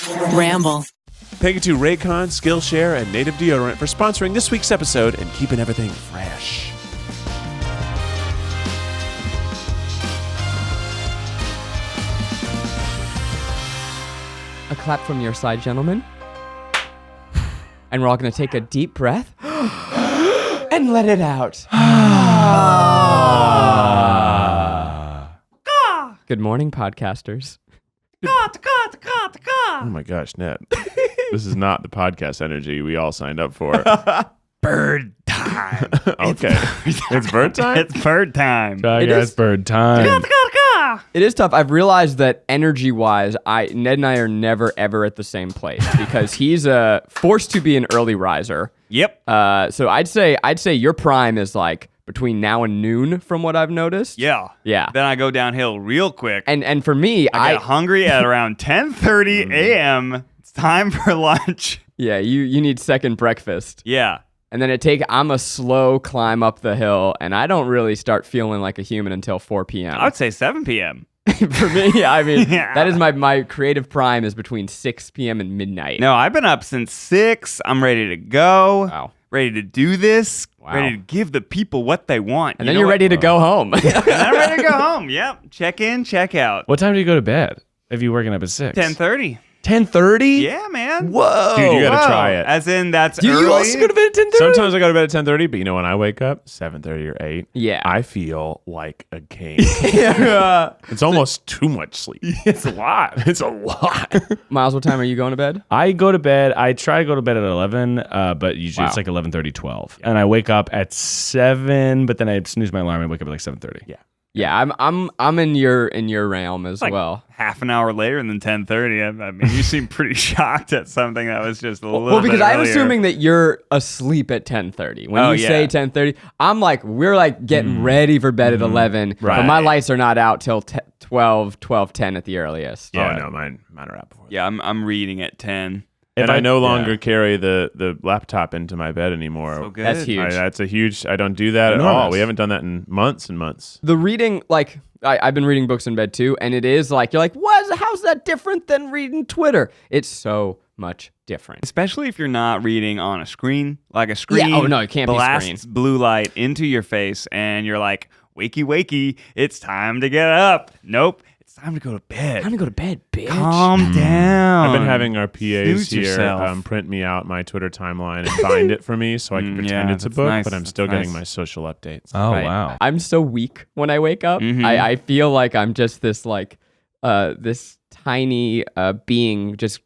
Ramble. Thank you to Raycon, Skillshare, and Native Deodorant for sponsoring this week's episode and keeping everything fresh. A clap from your side, gentlemen. And we're all going to take a deep breath and let it out. Good morning, podcasters. Oh my gosh, Ned. This is not the podcast energy we all signed up for. Bird time. Okay. It's bird time? It's bird time. It is bird time. It is tough. I've realized that energy-wise, Ned and I are never, ever at the same place because he's forced to be an early riser. Yep. So I'd say your prime is like between now and noon from what I've noticed. Yeah. Yeah. Then I go downhill real quick. And for me, I get hungry at around 10:30 a.m. It's time for lunch. Yeah, you need second breakfast. Yeah. And then I'm a slow climb up the hill, and I don't really start feeling like a human until 4 p.m. I would say 7 p.m. For me, I mean, Yeah. that is my creative prime is between 6 p.m. and midnight. No, I've been up since 6. I'm ready to go. Wow. Ready to do this. Wow. Ready to give the people what they want. And then you're ready to go home. And I'm ready to go home. Yep. Check in, check out. What time do you go to bed if you're waking up at 6? 10:30. 10:30? Yeah, man. Whoa. Dude, you gotta Whoa. try it. As in, that's Do early. you also go to bed at 10:30? Sometimes I go to bed at 10:30, but you know when I wake up, 7:30 or 8, Yeah. I feel like a king. Yeah. It's almost too much sleep. It's a lot. It's a lot. Miles, what time are you going to bed? I go to bed. I try to go to bed at 11, but usually it's like 11:30, 12. And I wake up at 7, but then I snooze my alarm and wake up at like 7:30. Yeah. Yeah, I'm in your realm as Like well. half an hour later than 10:30. I mean, you seem pretty shocked at something that was just a little Well, because bit I'm earlier. assuming that you're asleep at 10:30. When Oh, you say yeah. 10:30, I'm like, we're like getting ready for bed at 11. But Right. my lights are not out till 12:10 at the earliest. Oh, no, mine are out before that. Yeah, I'm reading at 10. And I no longer carry the laptop into my bed anymore. So good. That's huge. That's a huge, I don't do that at all. Enormous. We haven't done that in months and months. The reading, like, I've been reading books in bed too, and it is like, you're like, how's that different than reading Twitter? It's so much different. Especially if you're not reading on a screen. Like a screen Yeah, oh, no, it can't be blasts screen. blue light into your face, and you're like, wakey, wakey, it's time to get up. Nope, it's time to go to bed. Time to go to bed, bitch. Calm down. I've been having our PAs Snooze here yourself. print me out my Twitter timeline and bind it for me so I can pretend yeah, it's a that's book, nice. but I'm That's still getting nice. my social updates. Oh, Right. wow. I'm so weak when I wake up. I feel like I'm just this like this tiny being just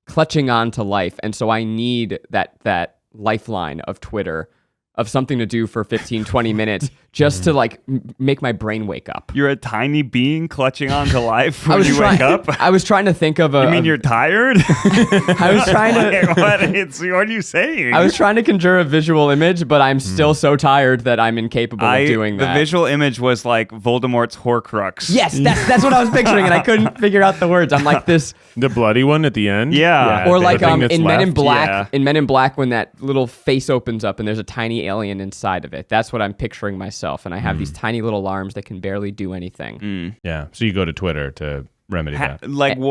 clutching on to life, and so I need that lifeline of Twitter, of something to do for 15, 20 minutes just to like make my brain wake up. You're a tiny being clutching on to life when you wake up? I was trying to think of a. You mean you're tired? I was trying to. What are you saying? I was trying to conjure a visual image, but I'm still so tired that I'm incapable of doing that. The visual image was like Voldemort's Horcrux. Yes, that's what I was picturing, and I couldn't figure out the words. I'm like this. The bloody one at the end? Yeah. Or the like thing that's in Men in left. Black, yeah. in Men in Black, when that little face opens up and there's a tiny alien inside of it. That's what I'm picturing myself, and I have these tiny little arms that can barely do anything. Yeah. So you go to Twitter to remedy that.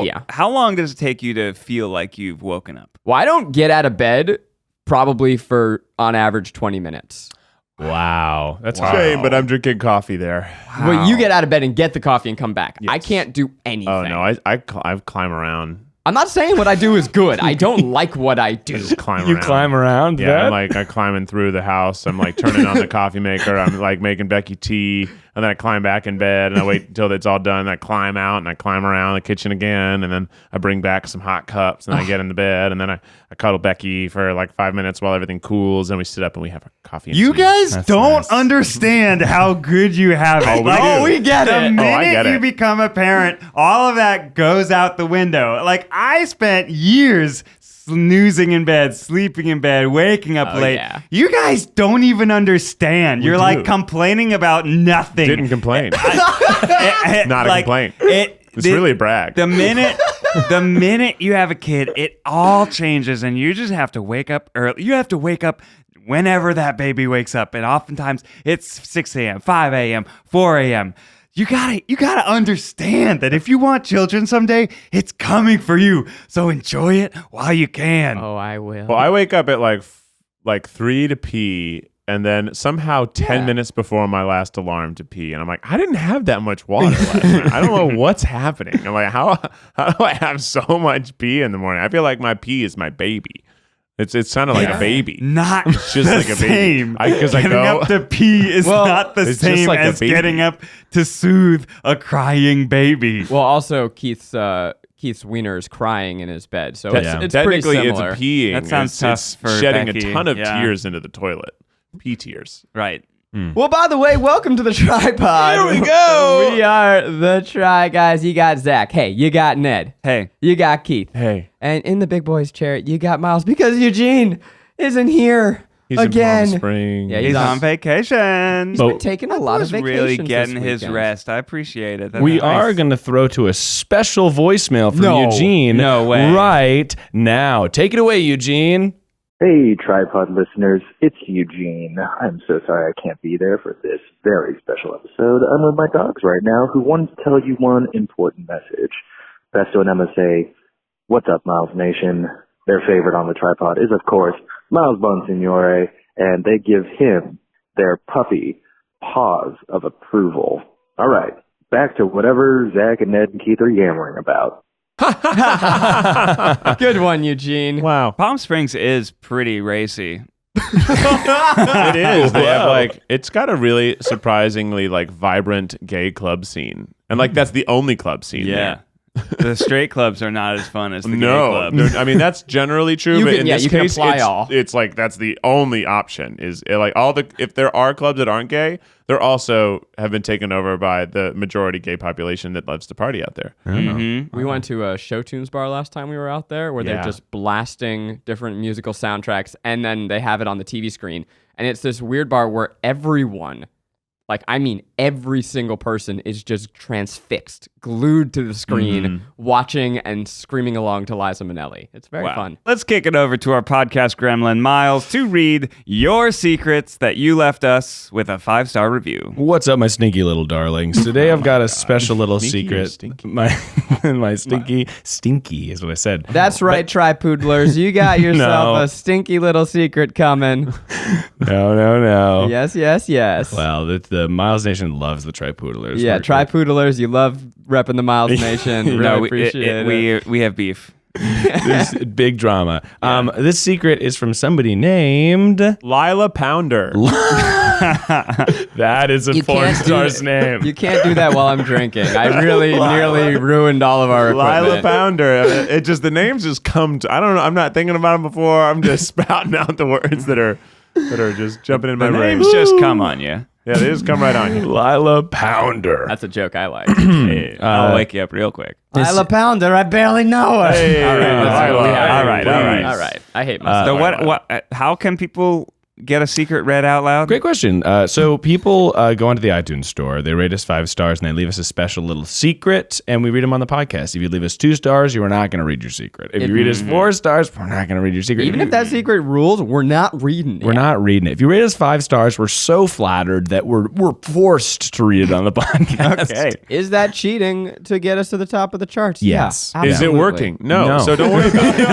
Yeah. How long does it take you to feel like you've woken up? Well, I don't get out of bed probably for on average 20 minutes. Wow. That's hard. Shame, but I'm drinking coffee there. Well, you get out of bed and get the coffee and come back. I can't do anything. Oh, no, I climb around. I'm not saying what I do is good. I don't like what I do. Just climb You around. climb around? Yeah, Dad? I'm climbing through the house. I'm like turning on the coffee maker. I'm like making Becky tea, and then I climb back in bed, and I wait until it's all done. And I climb out, and I climb around the kitchen again, and then I bring back some hot cups, and I get into bed, and then I cuddle Becky for like 5 minutes while everything cools, and we sit up and we have a coffee. And You tea. guys That's don't nice. understand how good you have it. we do. we get The it. minute I get you it. become a parent, all of that goes out the window. Like, I spent years snoozing in bed, sleeping in bed, waking up late. yeah. You guys don't even understand. You're do. like complaining about nothing. Didn't complain. Not a Like, complaint. It's the- really a brag. The minute you have a kid, it all changes, and you just have to wake up early. You have to wake up whenever that baby wakes up, and oftentimes it's 6 a.m., 5 a.m., 4 a.m. You gotta understand that if you want children someday, it's coming for you. So enjoy it while you can. Oh, I will. Well, I wake up at like 3 to pee, and then somehow 10 minutes before my last alarm to pee, and I'm like, I didn't have that much water last night. I don't know what's happening. I'm like, how do I have so much pee in the morning? I feel like my pee is my baby. It's kind of like a baby. Not It's just the like a baby. same. Because I Getting go up to pee is not the it's just same like a as baby. getting up to soothe a crying baby. Well, also Keith's wiener is crying in his bed, so it's pretty technically similar. it's peeing. That sounds it's, tough it's for shedding Becky. a ton of Yeah. tears into the toilet. Pee tears. Right. Well, by the way, welcome to the TryPod. Here we go. We are the Try Guys. You got Zach. Hey, you got Ned. Hey. You got Keith. Hey, And in the big boy's chair, you got Miles because Eugene isn't here he's again. in Palm Springs. Yeah, He's on vacation. He's been taking a lot of He's vacations really this getting his weekend. rest. I appreciate it. We are going to throw to a special voicemail from No. Eugene No way. right now. Take it away, Eugene. Hey, TryPod listeners, it's Eugene. I'm so sorry I can't be there for this very special episode. I'm with my dogs right now who wanted to tell you one important message. Besto and Emma say, "What's up, Miles Nation?" Their favorite on the TryPod is, of course, Miles Bonsignore, and they give him their puppy paws of approval. All right, back to whatever Zach and Ned and Keith are yammering about. Good one, Eugene. Wow. Palm Springs is pretty racy. It is. They have Wow. it's got a really surprisingly vibrant gay club scene. And that's the only club scene there. The straight clubs are not as fun as the gay No, clubs. I mean that's generally true, You but can- in yeah, this you can case, apply all. it's like that's the only option. Is if there are clubs that aren't gay, they're also have been taken over by the majority gay population that loves to party out there. Mm-hmm. We went to a Show Tunes bar last time we were out there where they're Yeah. just blasting different musical soundtracks and then they have it on the TV screen. And it's this weird bar where everyone, every single person is just transfixed, glued to the screen, watching and screaming along to Liza Minnelli. It's very fun. Let's kick it over to our podcast gremlin, Miles, to read your secrets that you left us with a 5-star review. What's up, my stinky little darlings? Today I've got a special little Sneaky or secret. stinky? My stinky is what I said. That's right, Tri-Poodlers. You got yourself No. a stinky little secret coming. No. Yes, yes, yes. Well, the Miles Nation loves the Tripoodlers. Yeah, We're- Tri-Poodlers, you love repping the Miles Nation. Really No, appreciate it. we have beef. There's big drama. This secret is from somebody named. Lila Pounder. That is a You porn can't do star's it. name. You can't do that while I'm drinking. I really nearly ruined all of our Lila equipment. Pounder. It just the names just come to. I don't know. I'm not thinking about them before. I'm just spouting out the words that are just jumping in my The brain. names just come on you. Yeah, they just come right on you. Lila Pounder. That's a joke I like. I'll wake you up real quick. Lila Pounder, I barely know her. Hey, all right, that's Lila, what we have. hey, All right, all right. All right. I hate myself. So what? How can people get a secret read out loud? Great question. So people go onto the iTunes store, they rate us 5 stars, and they leave us a special little secret, and we read them on the podcast. If you leave us 2 stars, you are not going to read your secret. If you read us 4 stars, we're not going to read your secret. Even if that secret rules, we're not reading it. We're not reading it. If you rate us 5 stars, we're so flattered that we're forced to read it on the podcast. Okay. Is that cheating to get us to the top of the charts? Yes. Yeah, Is it absolutely. working? No. No. So don't worry about it.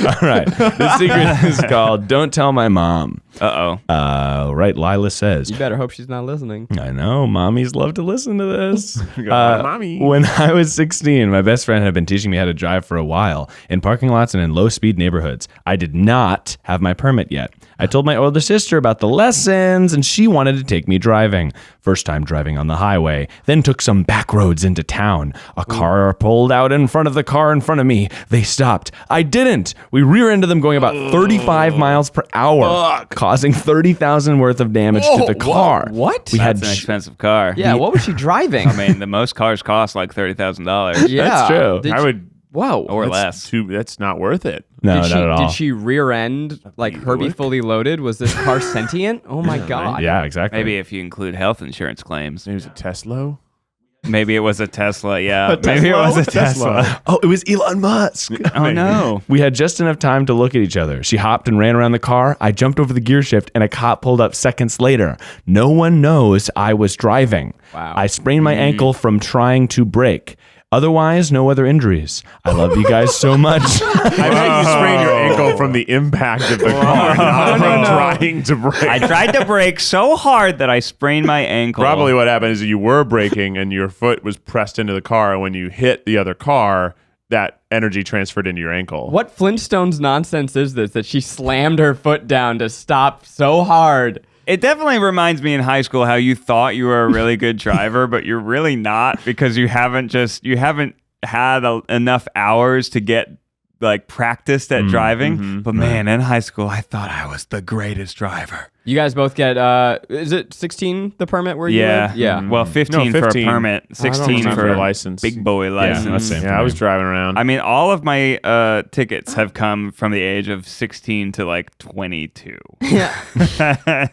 All right. The secret is called Don't Tell My Mom. Uh-oh. Right, Lila says. You better hope she's not listening. I know. Mommies love to listen to this. Mommy. When I was 16, my best friend had been teaching me how to drive for a while in parking lots and in low-speed neighborhoods. I did not have my permit yet. I told my older sister about the lessons, and she wanted to take me driving. First time driving on the highway, then took some back roads into town. A car pulled out in front of the car in front of me. They stopped. I didn't. We rear-ended them going about 35 miles per hour, causing $30,000 worth of damage to the car. What? We That's had an expensive car. Yeah, what was she driving? I mean, the most cars cost like $30,000 yeah. That's true. Did I she- would. Whoa. or less. That's not worth it. No, did not at all. Did she rear end like Herbie fully loaded? Was this car sentient? Oh my god. Yeah, exactly. Maybe if you include health insurance claims. There's a Tesla. Maybe it was a Tesla. Yeah, A maybe it Tesla? was a Tesla. Tesla. Oh, it was Elon Musk. Oh no. We had just enough time to look at each other. She hopped and ran around the car. I jumped over the gear shift, and a cop pulled up seconds later. No one knows I was driving. Wow. I sprained my ankle from trying to brake. Otherwise, no other injuries. I love you guys so much. I bet you sprained your ankle from the impact of the car, not from trying to brake. I tried to brake so hard that I sprained my ankle. Probably what happened is you were braking and your foot was pressed into the car, and when you hit the other car, that energy transferred into your ankle. What Flintstones nonsense is this that she slammed her foot down to stop so hard? It definitely reminds me in high school how you thought you were a really good driver, but you're really not because you haven't had enough hours to get like practiced at driving. But man, in high school, I thought I was the greatest driver. You guys both get, is it 16, the permit where you Yeah. live? Yeah. Well, 15, for a 15. permit, I don't 16 remember for a license. big boy license. that's same. Yeah, I was driving around. I mean, all of my tickets have come from the age of 16 to like 22. Yeah.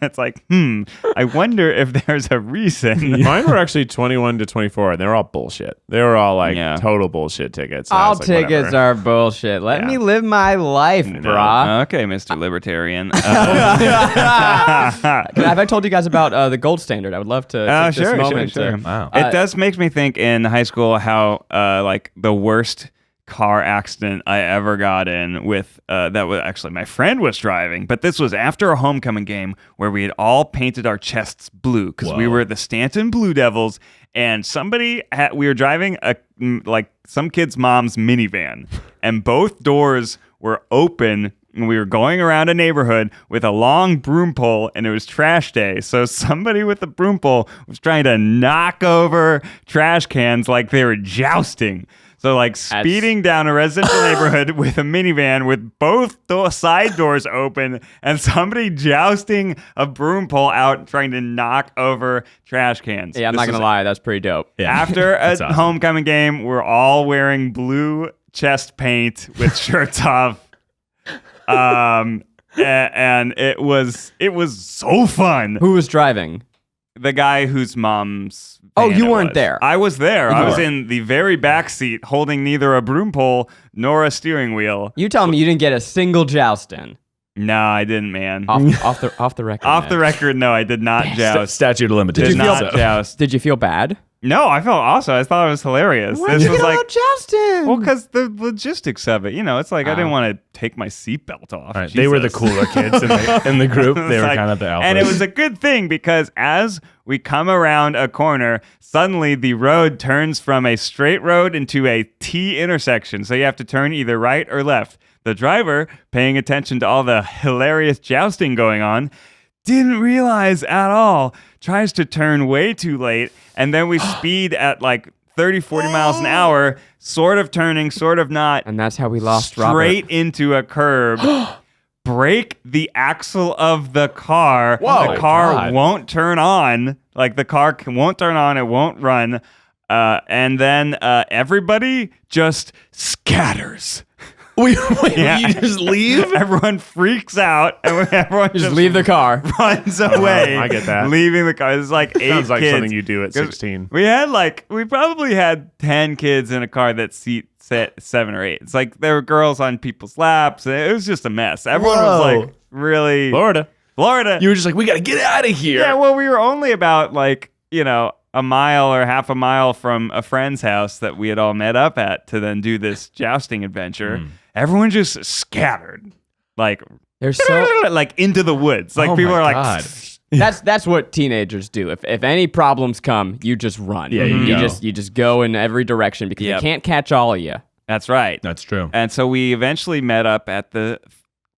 It's like, I wonder if there's a reason. Mine were actually 21 to 24, and they were all bullshit. They were all like total bullshit tickets. And I All was like, tickets whatever. are bullshit. Let me live my life, brah. Okay, Mr. Libertarian. Have I told you guys about the gold standard? I would love to take this moment. Sure. Wow. It does make me think in high school how like the worst car accident I ever got in with that was actually my friend was driving, but this was after a homecoming game where we had all painted our chests blue because we were the Stanton Blue Devils, and we were driving like some kid's mom's minivan, and both doors were open. And we were going around a neighborhood with a long broom pole, and it was trash day. So somebody with a broom pole was trying to knock over trash cans like they were jousting. So like speeding down a residential neighborhood with a minivan with both side doors open and somebody jousting a broom pole out trying to knock over trash cans. Yeah, I'm not going to lie. That's pretty dope. Yeah. After a awesome. homecoming game, we're all wearing blue chest paint with shirts off. And it was so fun. Who was driving? The guy whose mom's Oh, van you it weren't was. there. I was there. You I was were. in the very back seat holding neither a broom pole nor a steering wheel. You tell me you didn't get a single joust in. No, I didn't, man. Off the record. Off man. the record, no, I did not joust. Statute of Did limitations. not joust. Did you feel bad? No, I felt awesome. I thought it was hilarious. Why'd This you was get like, all jousting? well, because the logistics of it, it's like I didn't want to take my seatbelt off. All right, they were the Jesus. cooler kids in the group. They It's were like- kind of the alphas. And it was a good thing because as we come around a corner, suddenly the road turns from a straight road into a T intersection. So you have to turn either right or left. The driver, paying attention to all the hilarious jousting going on, didn't realize at all, tries to turn way too late, and then we speed at like 30, 40 miles an hour, sort of turning, sort of not, And that's how we lost Robert. straight into a curb. Break the axle of the car. Whoa, the car God. won't turn on. Like the car won't turn on. It won't run. And then everybody just scatters. Wait, Yeah. you just leave? Everyone freaks out. And everyone Just leave the car. runs away. I get that. Leaving the car. It's like 8 Sounds like kids. something you do at 16. We probably had 10 kids in a car that seat set 7 or 8. It's like there were girls on people's laps. It was just a mess. Everyone was Whoa. like really Florida. Florida. You were just like, we got to get out of here. Yeah, well, we were only about like, a mile or half a mile from a friend's house that we had all met up at to then do this jousting adventure. Everyone just scattered. Like There's so like into the woods. Like Oh people my are like God. that's what teenagers do. If any problems come, you just run. Yeah, you go. you just go in every direction because Yep. they can't catch all of you. That's right. That's true. And so we eventually met up at the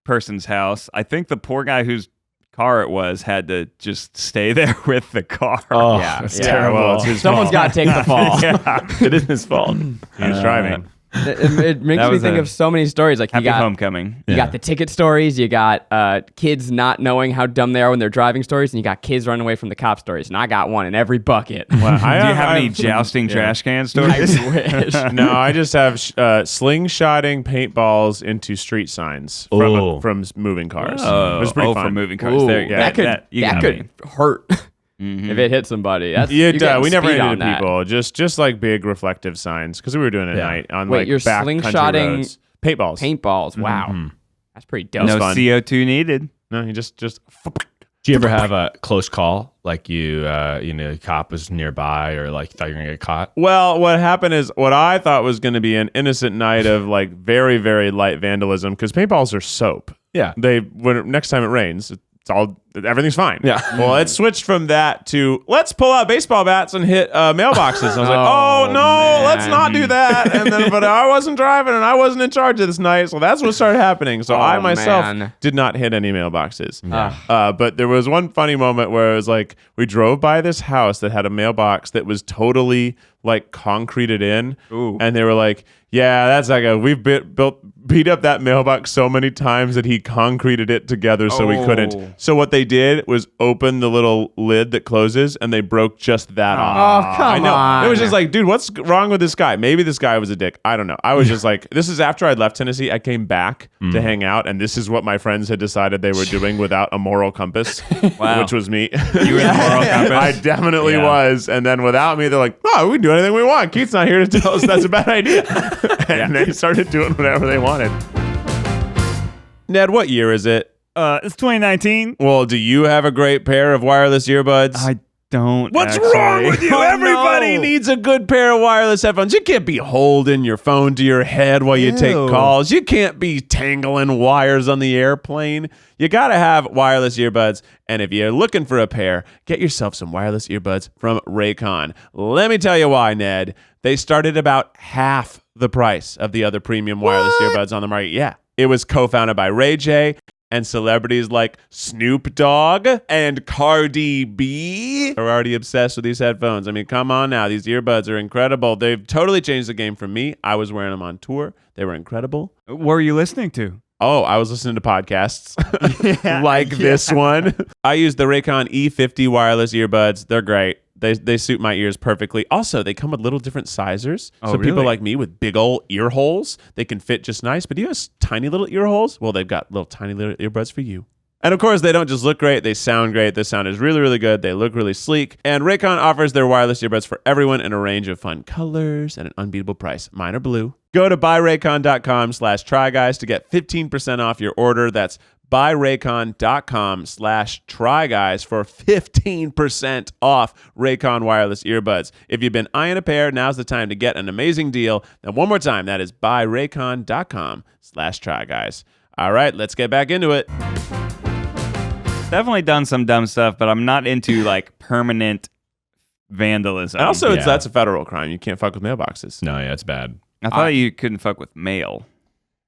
person's house. I think the poor guy whose car it was had to just stay there with the car. Oh, Yeah, that's yeah. terrible. Well, it's his Someone's fault. got to take the fall. It is his fault. He was driving. It makes That me was think a of so many stories. Like you Happy got homecoming. You got the ticket stories. You got kids not knowing how dumb they are when they're driving stories, and you got kids running away from the cop stories. And I got one in every bucket. Well, Do you have any I've- jousting trash can I stories? wish. No, I just have slingshotting paintballs into street signs Oh. from moving cars. Oh, it was pretty fun. for moving cars. Ooh, There, that could you got me. hurt. If it hit somebody, that's we never speed ran on into that. people. Just like big reflective signs because we were doing it at night on Wait, like you're back country slingshotting roads. Paintballs. Paintballs. Wow, that's pretty dope. No fun. CO2 needed. No, you just. Do you ever have a close call? Like the cop was nearby or like thought you were going to get caught? Well, what happened is what I thought was going to be an innocent night of like very, very light vandalism because paintballs are soap. Yeah. Next time it rains, everything's fine. Yeah. Well, it switched from that to let's pull out baseball bats and hit mailboxes. And I was like, oh no, man. let's not do that. And then, but I wasn't driving and I wasn't in charge of this night, so that's what started happening. So I myself did not hit any mailboxes. But there was one funny moment where it was like we drove by this house that had a mailbox that was totally like concreted in, and they were like, yeah, that's like we've beat up that mailbox so many times that he concreted it together so we couldn't. So what they did was open the little lid that closes and they broke just that off. Oh, come I know. on. It was just like, dude, what's wrong with this guy? Maybe this guy was a dick. I don't know. I was just like, this is after I'd left Tennessee. I came back to hang out and this is what my friends had decided they were doing without a moral compass, which was me. You were the moral compass. I definitely was. And then without me, they're like, oh, we can do anything we want. Keith's not here to tell us that's a bad idea. And they started doing whatever they wanted. Ned, what year is it? It's 2019. Well, do you have a great pair of wireless earbuds? I don't. What's actually. wrong with you? Oh, Everybody no. needs a good pair of wireless headphones. You can't be holding your phone to your head while you take calls. You can't be tangling wires on the airplane. You got to have wireless earbuds. And if you're looking for a pair, get yourself some wireless earbuds from Raycon. Let me tell you why, Ned. They started about half the price of the other premium wireless earbuds on the market. Yeah. It was co-founded by Ray J, and celebrities like Snoop Dogg and Cardi B are already obsessed with these headphones. I mean, come on now. These earbuds are incredible. They've totally changed the game for me. I was wearing them on tour. They were incredible. What were you listening to? Oh, I was listening to podcasts like this one. I use the Raycon E50 wireless earbuds. They're great. They suit my ears perfectly. Also, they come with little different sizers. Oh, so people really? like me with big old ear holes, they can fit just nice. But you have tiny little ear holes? Well, they've got little tiny little earbuds for you. And of course, they don't just look great, they sound great. The sound is really, really good. They look really sleek. And Raycon offers their wireless earbuds for everyone in a range of fun colors at an unbeatable price. Mine are blue. Go to buyraycon.com/tryguys to get 15% off your order. That's buyraycon.com/tryguys for 15% off Raycon wireless earbuds. If you've been eyeing a pair, now's the time to get an amazing deal. Then one more time, that is buyraycon.com/tryguys. All right, let's get back into it. Definitely done some dumb stuff, but I'm not into like permanent vandalism. And also, Yeah. that's a federal crime. You can't fuck with mailboxes. No, yeah, it's bad. I thought you couldn't fuck with mail.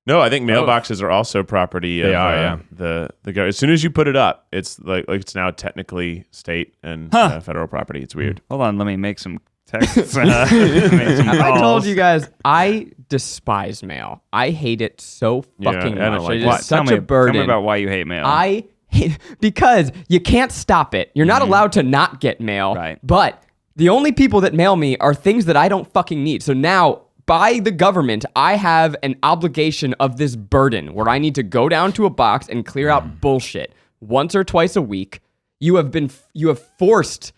No, I think mailboxes are also property. They of, are, yeah. The government. As soon as you put it up, it's like it's now technically state and federal property. It's weird. Hold on, let me make some texts. Make some I told calls. you guys, I despise mail. I hate it so fucking I don't much. like It it. is What? such tell a me, burden. Tell me about why you hate mail. I hate because you can't stop it. You're not allowed to not get mail. Right. But the only people that mail me are things that I don't fucking need. So now, by the government, I have an obligation of this burden where I need to go down to a box and clear out bullshit once or twice a week. You have forced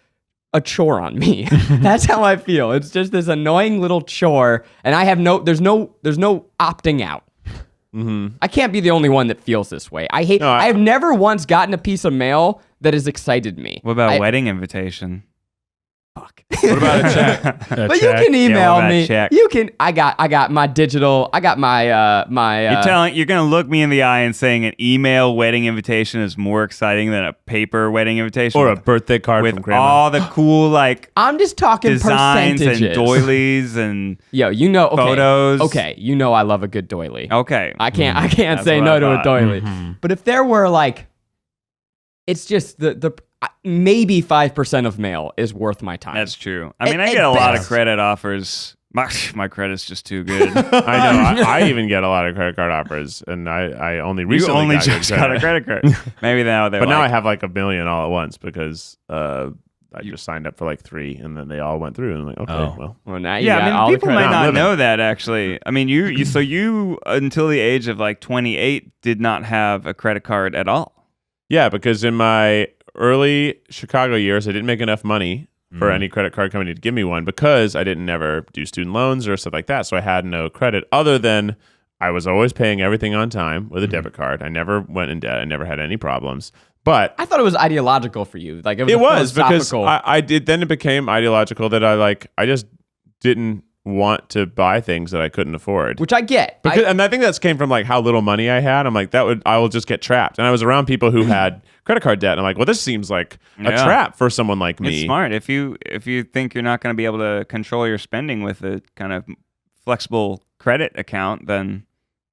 a chore on me. That's how I feel. It's just this annoying little chore, and I have there's no opting out. I can't be the only one that feels this way. I have never once gotten a piece of mail that has excited me. What about wedding invitation? Fuck. What about a check? But you can email about me. check? You can. I got my digital. I got my You're gonna look me in the eye and saying an email wedding invitation is more exciting than a paper wedding invitation, Or a birthday card with from grandma. all the cool like I'm just talking designs percentages. and doilies and Yo, you know, okay, photos. Okay, you know I love a good doily. okay. I can't That's say what no I to a thought. doily. But if there were like, it's just the maybe 5% of mail is worth my time. That's true. I mean, I At get a lot of best. credit offers. My credit's just too good. I know. I even get a lot of credit card offers, and I only You recently only got good just got a credit card. Maybe now they're But now I like, have like 1 million all at once because I just signed up for like 3, and then they all went through, and I'm like, okay, well. Now you yeah, got I all mean, the people credit. might not living. know that actually. I mean, you until the age of like 28 did not have a credit card at all. Yeah, because in my early Chicago years, I didn't make enough money for any credit card company to give me one because I didn't never do student loans or stuff like that. So I had no credit other than I was always paying everything on time with a debit card. I never went in debt. I never had any problems. But I thought it was ideological for you. Like it was because I did. Then it became ideological that I just didn't want to buy things that I couldn't afford. which I get. And I think that came from like how little money I had. I'm like, I will just get trapped. And I was around people who had credit card debt. And I'm like, well, this seems like a trap for someone like me. It's smart. If you think you're not going to be able to control your spending with a kind of flexible credit account, then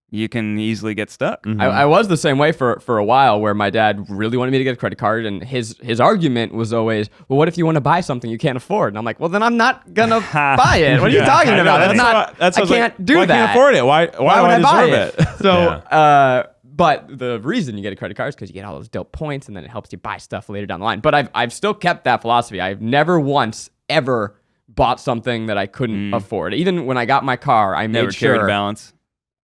you can easily get stuck. I was the same way for a while, where my dad really wanted me to get a credit card, and his argument was always, well, what if you want to buy something you can't afford? And I'm like, well, then I'm not gonna buy it. What are you talking about? I can't do that. I can't afford it. Why would I buy deserve it? So, but the reason you get a credit card is because you get all those dope points, and then it helps you buy stuff later down the line. But I've still kept that philosophy. I've never once ever bought something that I couldn't afford. Even when I got my car, I made sure. Carried a balance.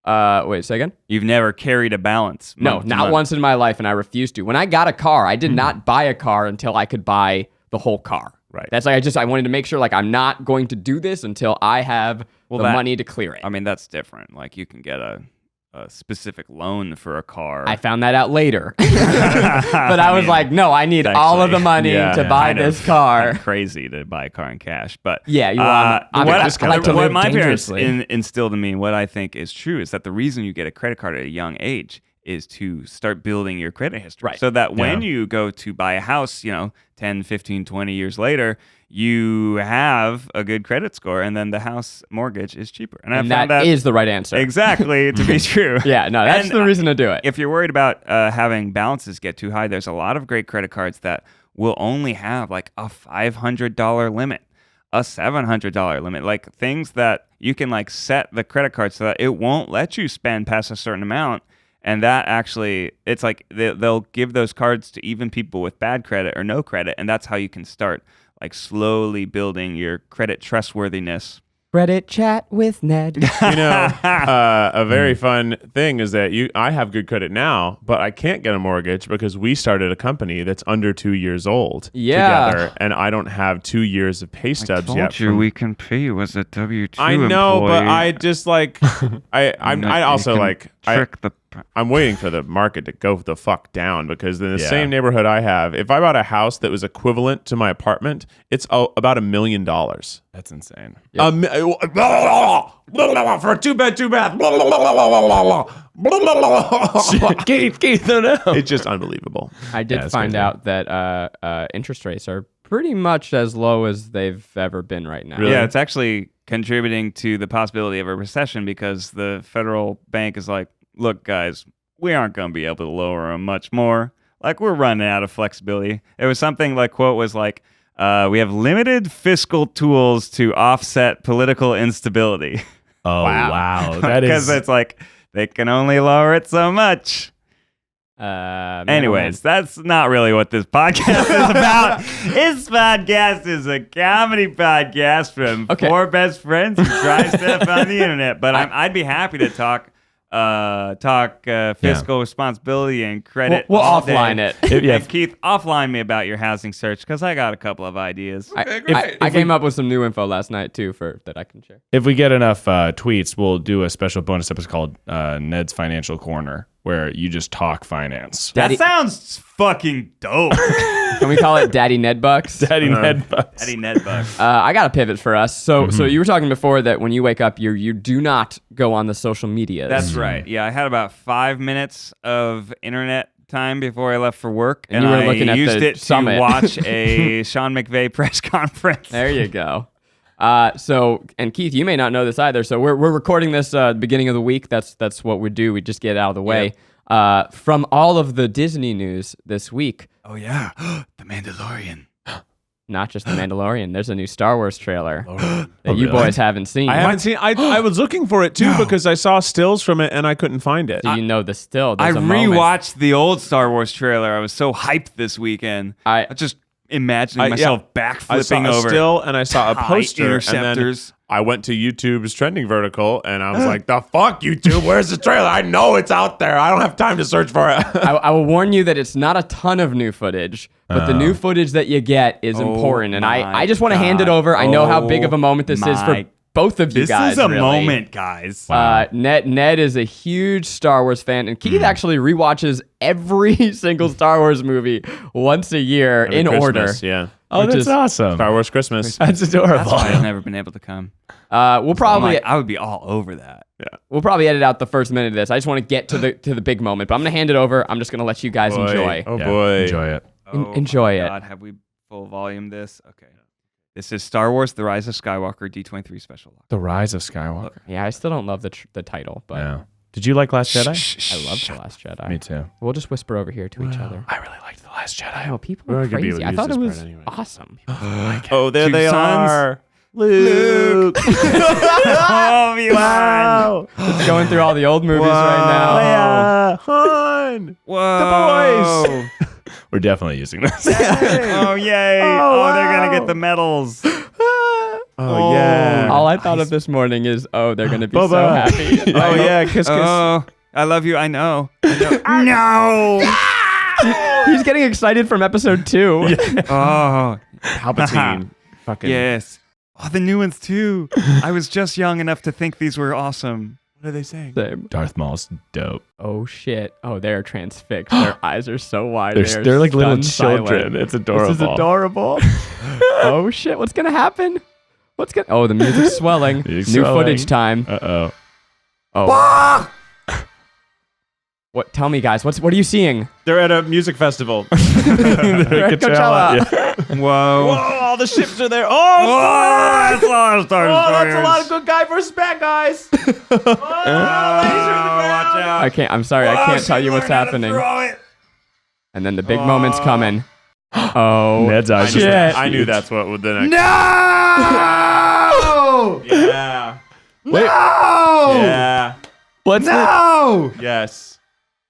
Wait, say again? You've never carried a balance? No, not once in my life, and I refused to. When I got a car, I did not buy a car until I could buy the whole car. Right. That's like I wanted to make sure like I'm not going to do this until I have the money to clear it. I mean, that's different. Like you can get a specific loan for a car. I found that out later. But I was like, no, I need all of the money to buy this car. Kind of crazy to buy a car in cash, but yeah, what my parents instilled in me, what I think is true, is that the reason you get a credit card at a young age is to start building your credit history. Right. So that when you go to buy a house, 10, 15, 20 years later, you have a good credit score, and then the house mortgage is cheaper. And I found that is the right answer. Exactly, to be true. Yeah, no, that's the reason to do it. If you're worried about having balances get too high, there's a lot of great credit cards that will only have like a $500 limit, a $700 limit, like things that you can like set the credit card so that it won't let you spend past a certain amount. And that actually, it's like they'll give those cards to even people with bad credit or no credit. And that's how you can start like slowly building your credit trustworthiness. Credit chat with Ned. A very fun thing is that I have good credit now, but I can't get a mortgage because we started a company that's under 2 years old together, and I don't have 2 years of pay stubs yet. We can pay you as a W-2 I know, employee. but I just like I'm waiting for the market to go the fuck down, because in the same neighborhood I have, if I bought a house that was equivalent to my apartment, it's about $1 million. That's insane. For a two-bed. Keith, no. It's just unbelievable. I did find out that interest rates are pretty much as low as they've ever been right now. Really? Yeah, it's actually contributing to the possibility of a recession, because the federal bank is like, look, guys, we aren't going to be able to lower them much more. Like, we're running out of flexibility. It was something like, quote was like, we have limited fiscal tools to offset political instability. Oh, wow. That is... Because it's like, they can only lower it so much. Anyways, that's not really what this podcast is about. This podcast is a comedy podcast from four best friends who try stuff on the internet. But I'd be happy to talk fiscal responsibility and credit. We'll offline it. Keith, offline me about your housing search, because I got a couple of ideas. I came up with some new info last night too that I can share. If we get enough tweets, we'll do a special bonus episode called Ned's Financial Corner, where you just talk finance. That sounds fucking dope. Can we call it Daddy Ned Bucks? Daddy Ned Bucks. Daddy Ned Bucks. I got a pivot for us. So you were talking before that when you wake up, you do not go on the social media. That's right. Yeah, I had about 5 minutes of internet time before I left for work, and you were looking at used the it summit to watch a Sean McVay press conference. There you go. And Keith, you may not know this either. So we're recording this the beginning of the week. That's what we do. We just get it out of the way. Yep. From all of the Disney news this week. Oh yeah, The Mandalorian. Not just The Mandalorian. There's a new Star Wars trailer that you boys haven't seen. I haven't seen. I was looking for it too because I saw stills from it and I couldn't find it. So you know the still. I rewatched the old Star Wars trailer. I was so hyped this weekend. imagining myself I saw backflipping a over still, and I saw a TIE poster. interceptors. And then I went to YouTube's trending vertical, and I was like, "The fuck, YouTube? Where's the trailer? I know it's out there. I don't have time to search for it." I will warn you that it's not a ton of new footage, but the new footage that you get is important. And I just want to hand it over. I know how big of a moment this is for both of you guys. This is a really. moment, guys. Ned is a huge Star Wars fan, and Keith actually rewatches every single Star Wars movie once a year in order. Yeah. Oh, that's awesome. Star Wars Christmas. That's adorable. That's why I've never been able to come. We'll probably I would be all over that. Yeah. we'll probably edit out the first minute of this. I just want to get to the big moment, but I'm gonna hand it over. I'm just gonna let you guys enjoy. Oh Yeah, boy. enjoy it. Enjoy it. God, have we full volume this? Okay. This is Star Wars: The Rise of Skywalker D23 special. The Rise of Skywalker. Yeah, I still don't love the title, but Yeah. Did you like Last Jedi? I love The Last Jedi. Me too. We'll just whisper over here to each other. I really liked The Last Jedi. I know people We're are gonna be able crazy. to I use thought it this was part anyway. awesome. Oh, there Two they sons. are. Luke. Oh, Wow. It's going through all the old movies right now. Leia. Han. Whoa! We're definitely using this. Oh yay! Oh, they're gonna wow. get the medals. Oh, yeah. All I thought of this morning is, they're gonna be so Bubba. happy. Oh, yeah. Kiss, kiss. Oh, I love you. I know. No. He's getting excited from episode 2. Oh, Palpatine. Fucking. yes. Oh, the new ones too. I was just young enough to think these were awesome. What are they saying? Same. Darth Maul's dope. Oh shit! Oh, they're transfixed. Their eyes are so wide. They're like little stunned children. silent. It's adorable. This is adorable. Oh shit! What's gonna happen? Oh, the music's swelling. Music's New swelling. footage time. Uh-oh. Oh. What? Tell me, guys. What are you seeing? They're at a music festival. They're at Coachella. Yeah. Whoa. Whoa, all the ships are there. Oh, that's a lot of Star Wars. that's a lot of good guy versus bad guys. Watch out. I can't. I'm sorry. I can't tell you what's happening. And then the big moment's coming. Oh, Ned's eyes shit. just I knew that's what would the next. No! Yeah. Wait. Yeah. What's No! Yes.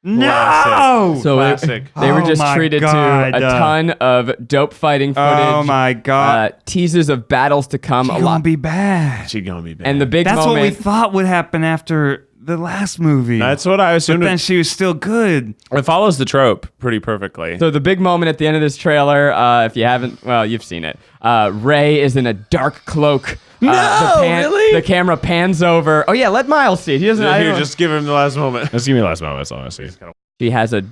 No! So Classic. they were Oh just my treated God. to a ton of dope fighting footage. Oh my God. Teasers of battles to come. She's A gonna lot. be bad. She gonna be bad. And the big That's what we moment. thought would happen after the last movie. That's what I but assumed. then she was still good. It follows the trope pretty perfectly. So the big moment at the end of this trailer, if you haven't, well, you've seen it. Rey is in a dark cloak. really? The camera pans over. Oh yeah, let Miles see it. He doesn't. I Here, don't- just give him the last moment. Let's give me the last moment. That's all I see. She has a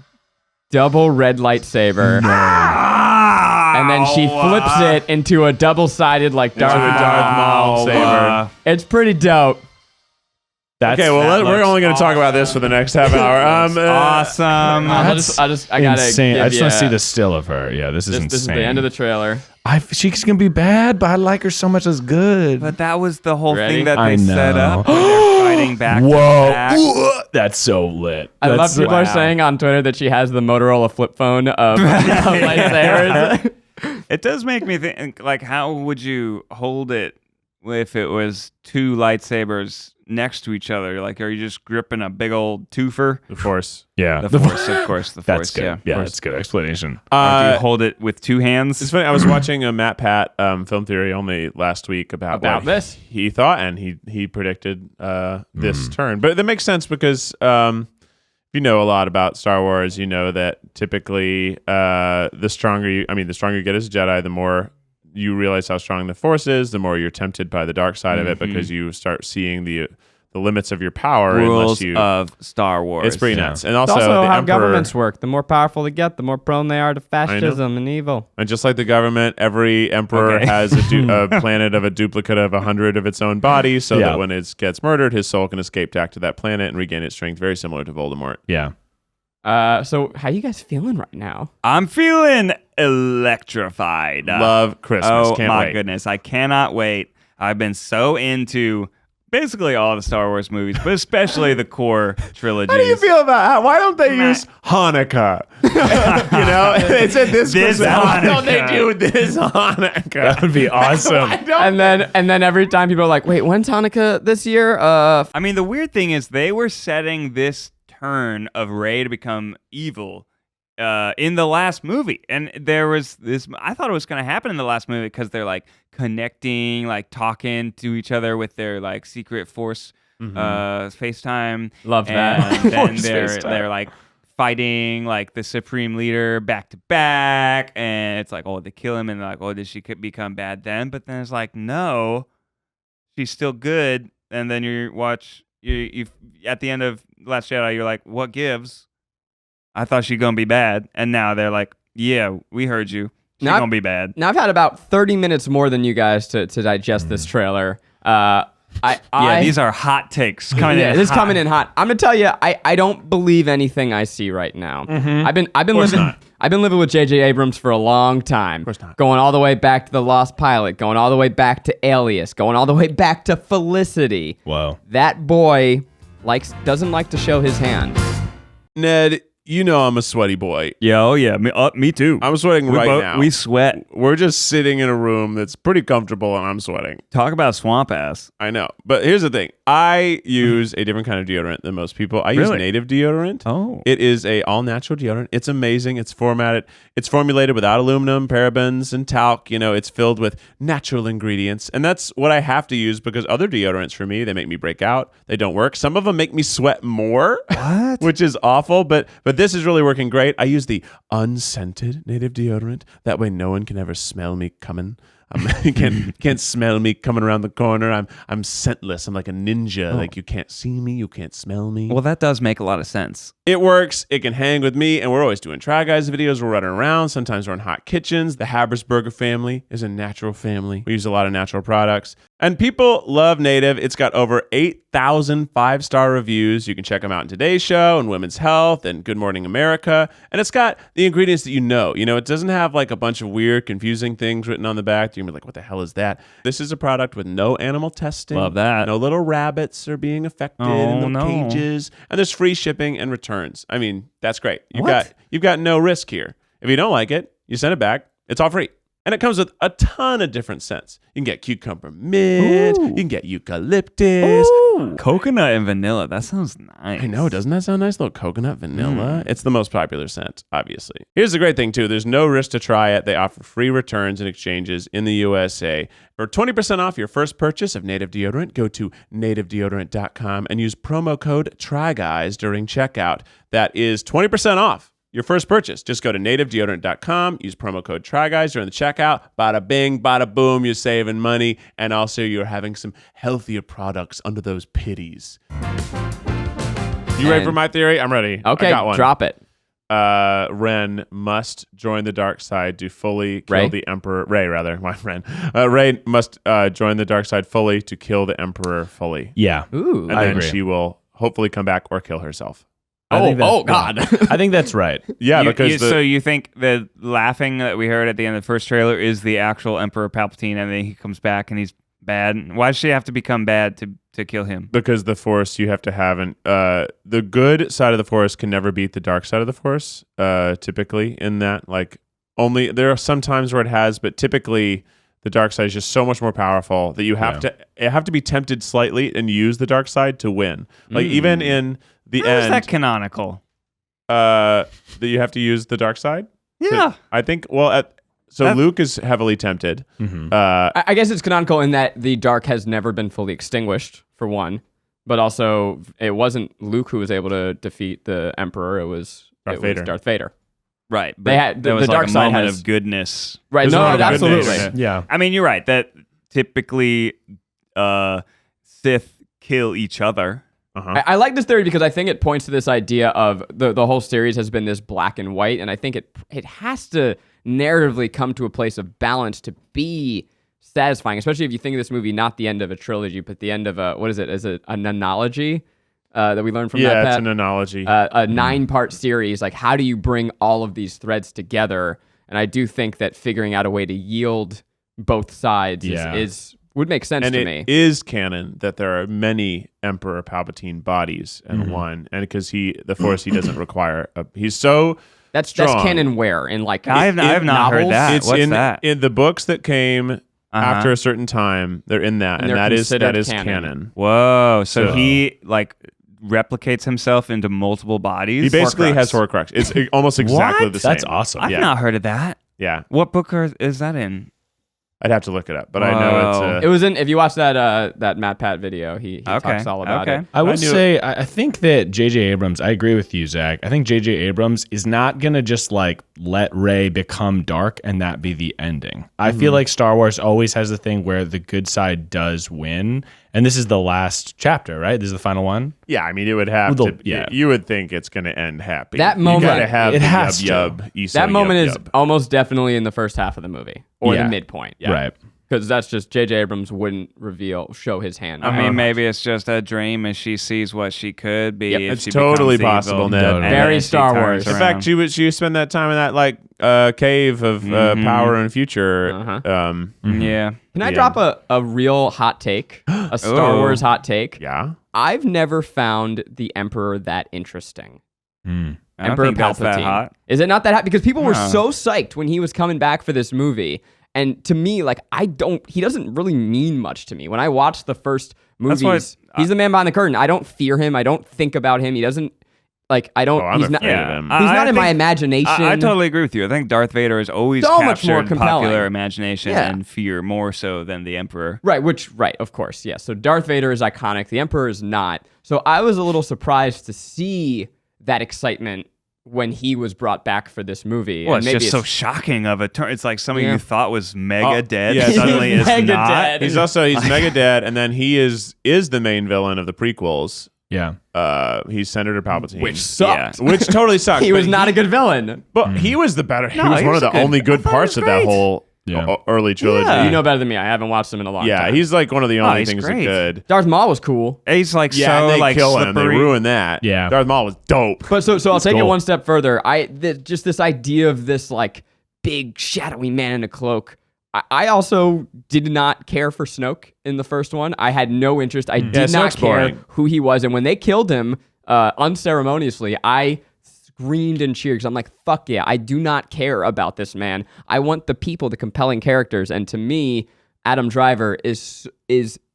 double red lightsaber, and then she flips it into a double-sided like Darth Maul saber. It's pretty dope. That's, Okay, well, That we're looks only going to talk about this for the next half hour. Awesome. I gotta insane. give I just you want to see a- the still of her. Yeah, this is insane. This is the end of the trailer. She's gonna be bad, but I like her so much as good. But that was the whole Ready? thing that I they set know. up. When they're fighting back to back. Whoa, that's so lit. I love That's people are wow. saying on Twitter that she has the Motorola flip phone of lightsabers. It does make me think, like, how would you hold it if it was two lightsabers next to each other? Like, are you just gripping a big old twofer? The Force. Yeah, The Force, of course. The Force, that's good. yeah. Yeah, that's good explanation. Or do you hold it with two hands? It's funny. I was watching a Matt Pat film theory only last week about what this? he thought, and he predicted this turn. But that makes sense because if you know a lot about Star Wars, you know that typically the stronger you get as a Jedi, the more you realize how strong the Force is, the more you're tempted by the dark side of it because you start seeing the limits of your power. Rules unless you, of Star Wars. it's pretty Yeah. nuts. And It's also, also the how Emperor, governments work. The more powerful they get, the more prone they are to fascism and evil. and just like the government, every emperor Okay. has a planet of a duplicate of 100 of its own body, so Yeah. that when it gets murdered, his soul can escape back to that planet and regain its strength, very similar to Voldemort. Yeah. So how you guys feeling right now? I'm feeling electrified. Love Christmas. Oh Can't my wait. goodness, I cannot wait. I've been so into basically all the Star Wars movies, but especially the core trilogies. How do you feel about that? Why don't they use Hanukkah? You know, they said this Christmas. Why don't they do this Hanukkah? That would be awesome. And then every time people are like, "Wait, when's Hanukkah this year?" I mean, the weird thing is they were setting this turn of Rey to become evil in the last movie. And there was this, I thought it was going to happen in the last movie because they're like connecting, like talking to each other with their like secret force FaceTime. Love that. And then they're like fighting like the supreme leader back to back. And it's like, oh, they kill him. And they're like, oh, did she become bad then? But then it's like, no, she's still good. And then you at the end of Last Jedi, you're like, what gives? I thought she'd gonna be bad, and now they're like, yeah, we heard you. She's gonna be bad. Now I've had about 30 minutes more than you guys to digest this trailer. These are hot takes coming in. This is coming in hot. I'm gonna tell you, I don't believe anything I see right now. I've been living with J.J. Abrams for a long time. Of course not. Going all the way back to The Lost Pilot, going all the way back to Alias, going all the way back to Felicity. Whoa. That boy doesn't like to show his hand. Ned, you know I'm a sweaty boy. Yeah, oh yeah, me too. I'm sweating now. We sweat. We're just sitting in a room that's pretty comfortable, and I'm sweating. Talk about swamp ass. I know. But here's the thing. I use a different kind of deodorant than most people. I use native deodorant. Oh. It is a all-natural deodorant. It's amazing. It's formulated without aluminum, parabens, and talc. You know, it's filled with natural ingredients. And that's what I have to use because other deodorants for me, they make me break out. They don't work. Some of them make me sweat more. What? Which is awful. But this is really working great. I use the unscented native deodorant. That way no one can ever smell me coming. You can't smell me coming around the corner. I'm scentless. I'm like a ninja. Like you can't see me, you can't smell me. Well, that does make a lot of sense. It works. It can hang with me, and we're always doing Try Guys videos. We're running around. Sometimes we're in hot kitchens. The Habersberger family is a natural family. We use a lot of natural products. And people love Native. It's got over 8,000 5-star reviews. You can check them out in Today's Show and Women's Health and Good Morning America. And it's got the ingredients that you know. You know, it doesn't have like a bunch of weird, confusing things written on the back. You're going to be like, what the hell is that? This is a product with no animal testing. Love that. No little rabbits are being affected in the cages. And there's free shipping and returns. I mean, that's great. You've got no risk here. If you don't like it, you send it back. It's all free. And it comes with a ton of different scents. You can get cucumber mint. You can get eucalyptus. Ooh. Coconut and vanilla. That sounds nice. I know. Doesn't that sound nice? Little coconut vanilla. It's the most popular scent, obviously. Here's the great thing, too. There's no risk to try it. They offer free returns and exchanges in the USA. For 20% off your first purchase of Native Deodorant, go to nativedeodorant.com and use promo code TRYGUYS during checkout. That is 20% off your first purchase. Just go to nativedeodorant.com, use promo code TRYGUYS during the checkout. Bada bing, bada boom, you're saving money, and also you're having some healthier products under those pitties. You ready for my theory? I'm ready. Okay, I got one. drop it. Ren must join the dark side to fully kill the Emperor. Rey, rather, my friend. Rey must join the dark side fully to kill the Emperor fully. Yeah. Ooh. And then she will hopefully come back or kill herself. God. I think that's right. Yeah, because so you think the laughing that we heard at the end of the first trailer is the actual Emperor Palpatine, and then he comes back and he's bad? Why does she have to become bad to kill him? Because the Force, you have to have the good side of the Force can never beat the dark side of the Force. Typically, in that, like, only there are some times where it has, but typically the dark side is just so much more powerful that you have to be tempted slightly and use the dark side to win. Like even in the How end, is that canonical? That you have to use the dark side. Yeah, I think. Well, Luke is heavily tempted. Mm-hmm. I guess it's canonical in that the dark has never been fully extinguished, for one. But also, it wasn't Luke who was able to defeat the Emperor. It was Darth Vader. Right. But They had there was the like dark a side moment has of goodness. right. There's No, a lot of absolutely. goodness. Yeah. I mean, you're right that typically Sith kill each other. Uh-huh. I like this theory because I think it points to this idea of the whole series has been this black and white, and I think it has to narratively come to a place of balance to be satisfying, especially if you think of this movie not the end of a trilogy, but the end of what is it? Is it an analogy that we learned from that? Yeah, it's Pat? an analogy. A 9-part series. Like, how do you bring all of these threads together? And I do think that figuring out a way to yield both sides would make sense and to it me. is canon that there are many Emperor Palpatine bodies in one, and because the Force he doesn't require. He's so That's strong. canon where in like I have not heard novels? that. It's What's in that? in the books that came after a certain time. They're in that, And and they're that is considered canon. Whoa! So- So he like replicates himself into multiple bodies. He basically Horcrux. has Horcrux. It's almost exactly What? the same. That's awesome. I've not heard of that. Yeah, What book is that in? I'd have to look it up, but I know Whoa. it's. It was in. If you watch that Matt Pat video, he talks all about it. I will I knew say, I think that J.J. Abrams, I agree with you, Zach. I think J.J. Abrams is not going to just like let Rey become dark and that be the ending. I feel like Star Wars always has the thing where the good side does win. And this is the last chapter, right? This is the final one. Yeah, I mean, it would have Well, to. yeah. You would think it's going to end happy. That moment- you gotta have It the has yub to. yub. Iso That moment yub is yub. almost definitely in the first half of the movie or Yeah. the midpoint. Yeah. Right. Because that's just J.J. Abrams wouldn't show his hand. I mean, maybe it's just a dream and she sees what she could be. Yep. if It's she totally becomes possible, evil. Ned. Totally. And Very then she Star turns Wars. In around. fact, she spend that time in that like cave of power and future. Uh-huh. Yeah. Can I Yeah. drop a real hot take? A Star Ooh. Wars hot take? Yeah. I've never found the Emperor that interesting. Mm. I don't Emperor think that's Palpatine. that hot. Is it not that hot? Because people were No. so psyched when he was coming back for this movie. And to me, like, he doesn't really mean much to me. When I watch the first That's movies, he's the man behind the curtain. I don't fear him. I don't think about him. He doesn't, like, I don't, Oh, I'm he's not, afraid he's of him. not in my think- imagination. I totally agree with you. I think Darth Vader is always So much more captured compelling. popular imagination Yeah. and fear more so than the Emperor. Right, of course, yeah. So Darth Vader is iconic. The Emperor is not. So I was a little surprised to see that excitement when he was brought back for this movie. Well, And it's maybe just so shocking of a turn. It's like somebody Yeah. you thought was mega Oh, dead yeah, suddenly is mega not. dead. He's mega dead, and then he is the main villain of the prequels. Yeah. He's Senator Palpatine, which sucked. which totally sucks. He but was not a good villain. But he was the better. He No, was he one was of the good. only good I thought parts he of was that great. whole Yeah. early trilogy. Yeah. You know better than me. I haven't watched him in a long Yeah, time. he's like one of the only he's things great. that good. Darth Maul was cool. He's like Yeah, so and they like kill him. They slippery. ruin that. Yeah. Darth Maul was dope. But so I'll take it gold. one step further. Just this idea of this like big shadowy man in a cloak. I also did not care for Snoke in the first one. I had no interest. I did not Snoke's care boring. who he was. And when they killed him unceremoniously, I screamed and cheered because I'm like, fuck yeah, I do not care about this man. I want the people, the compelling characters. And to me, Adam Driver is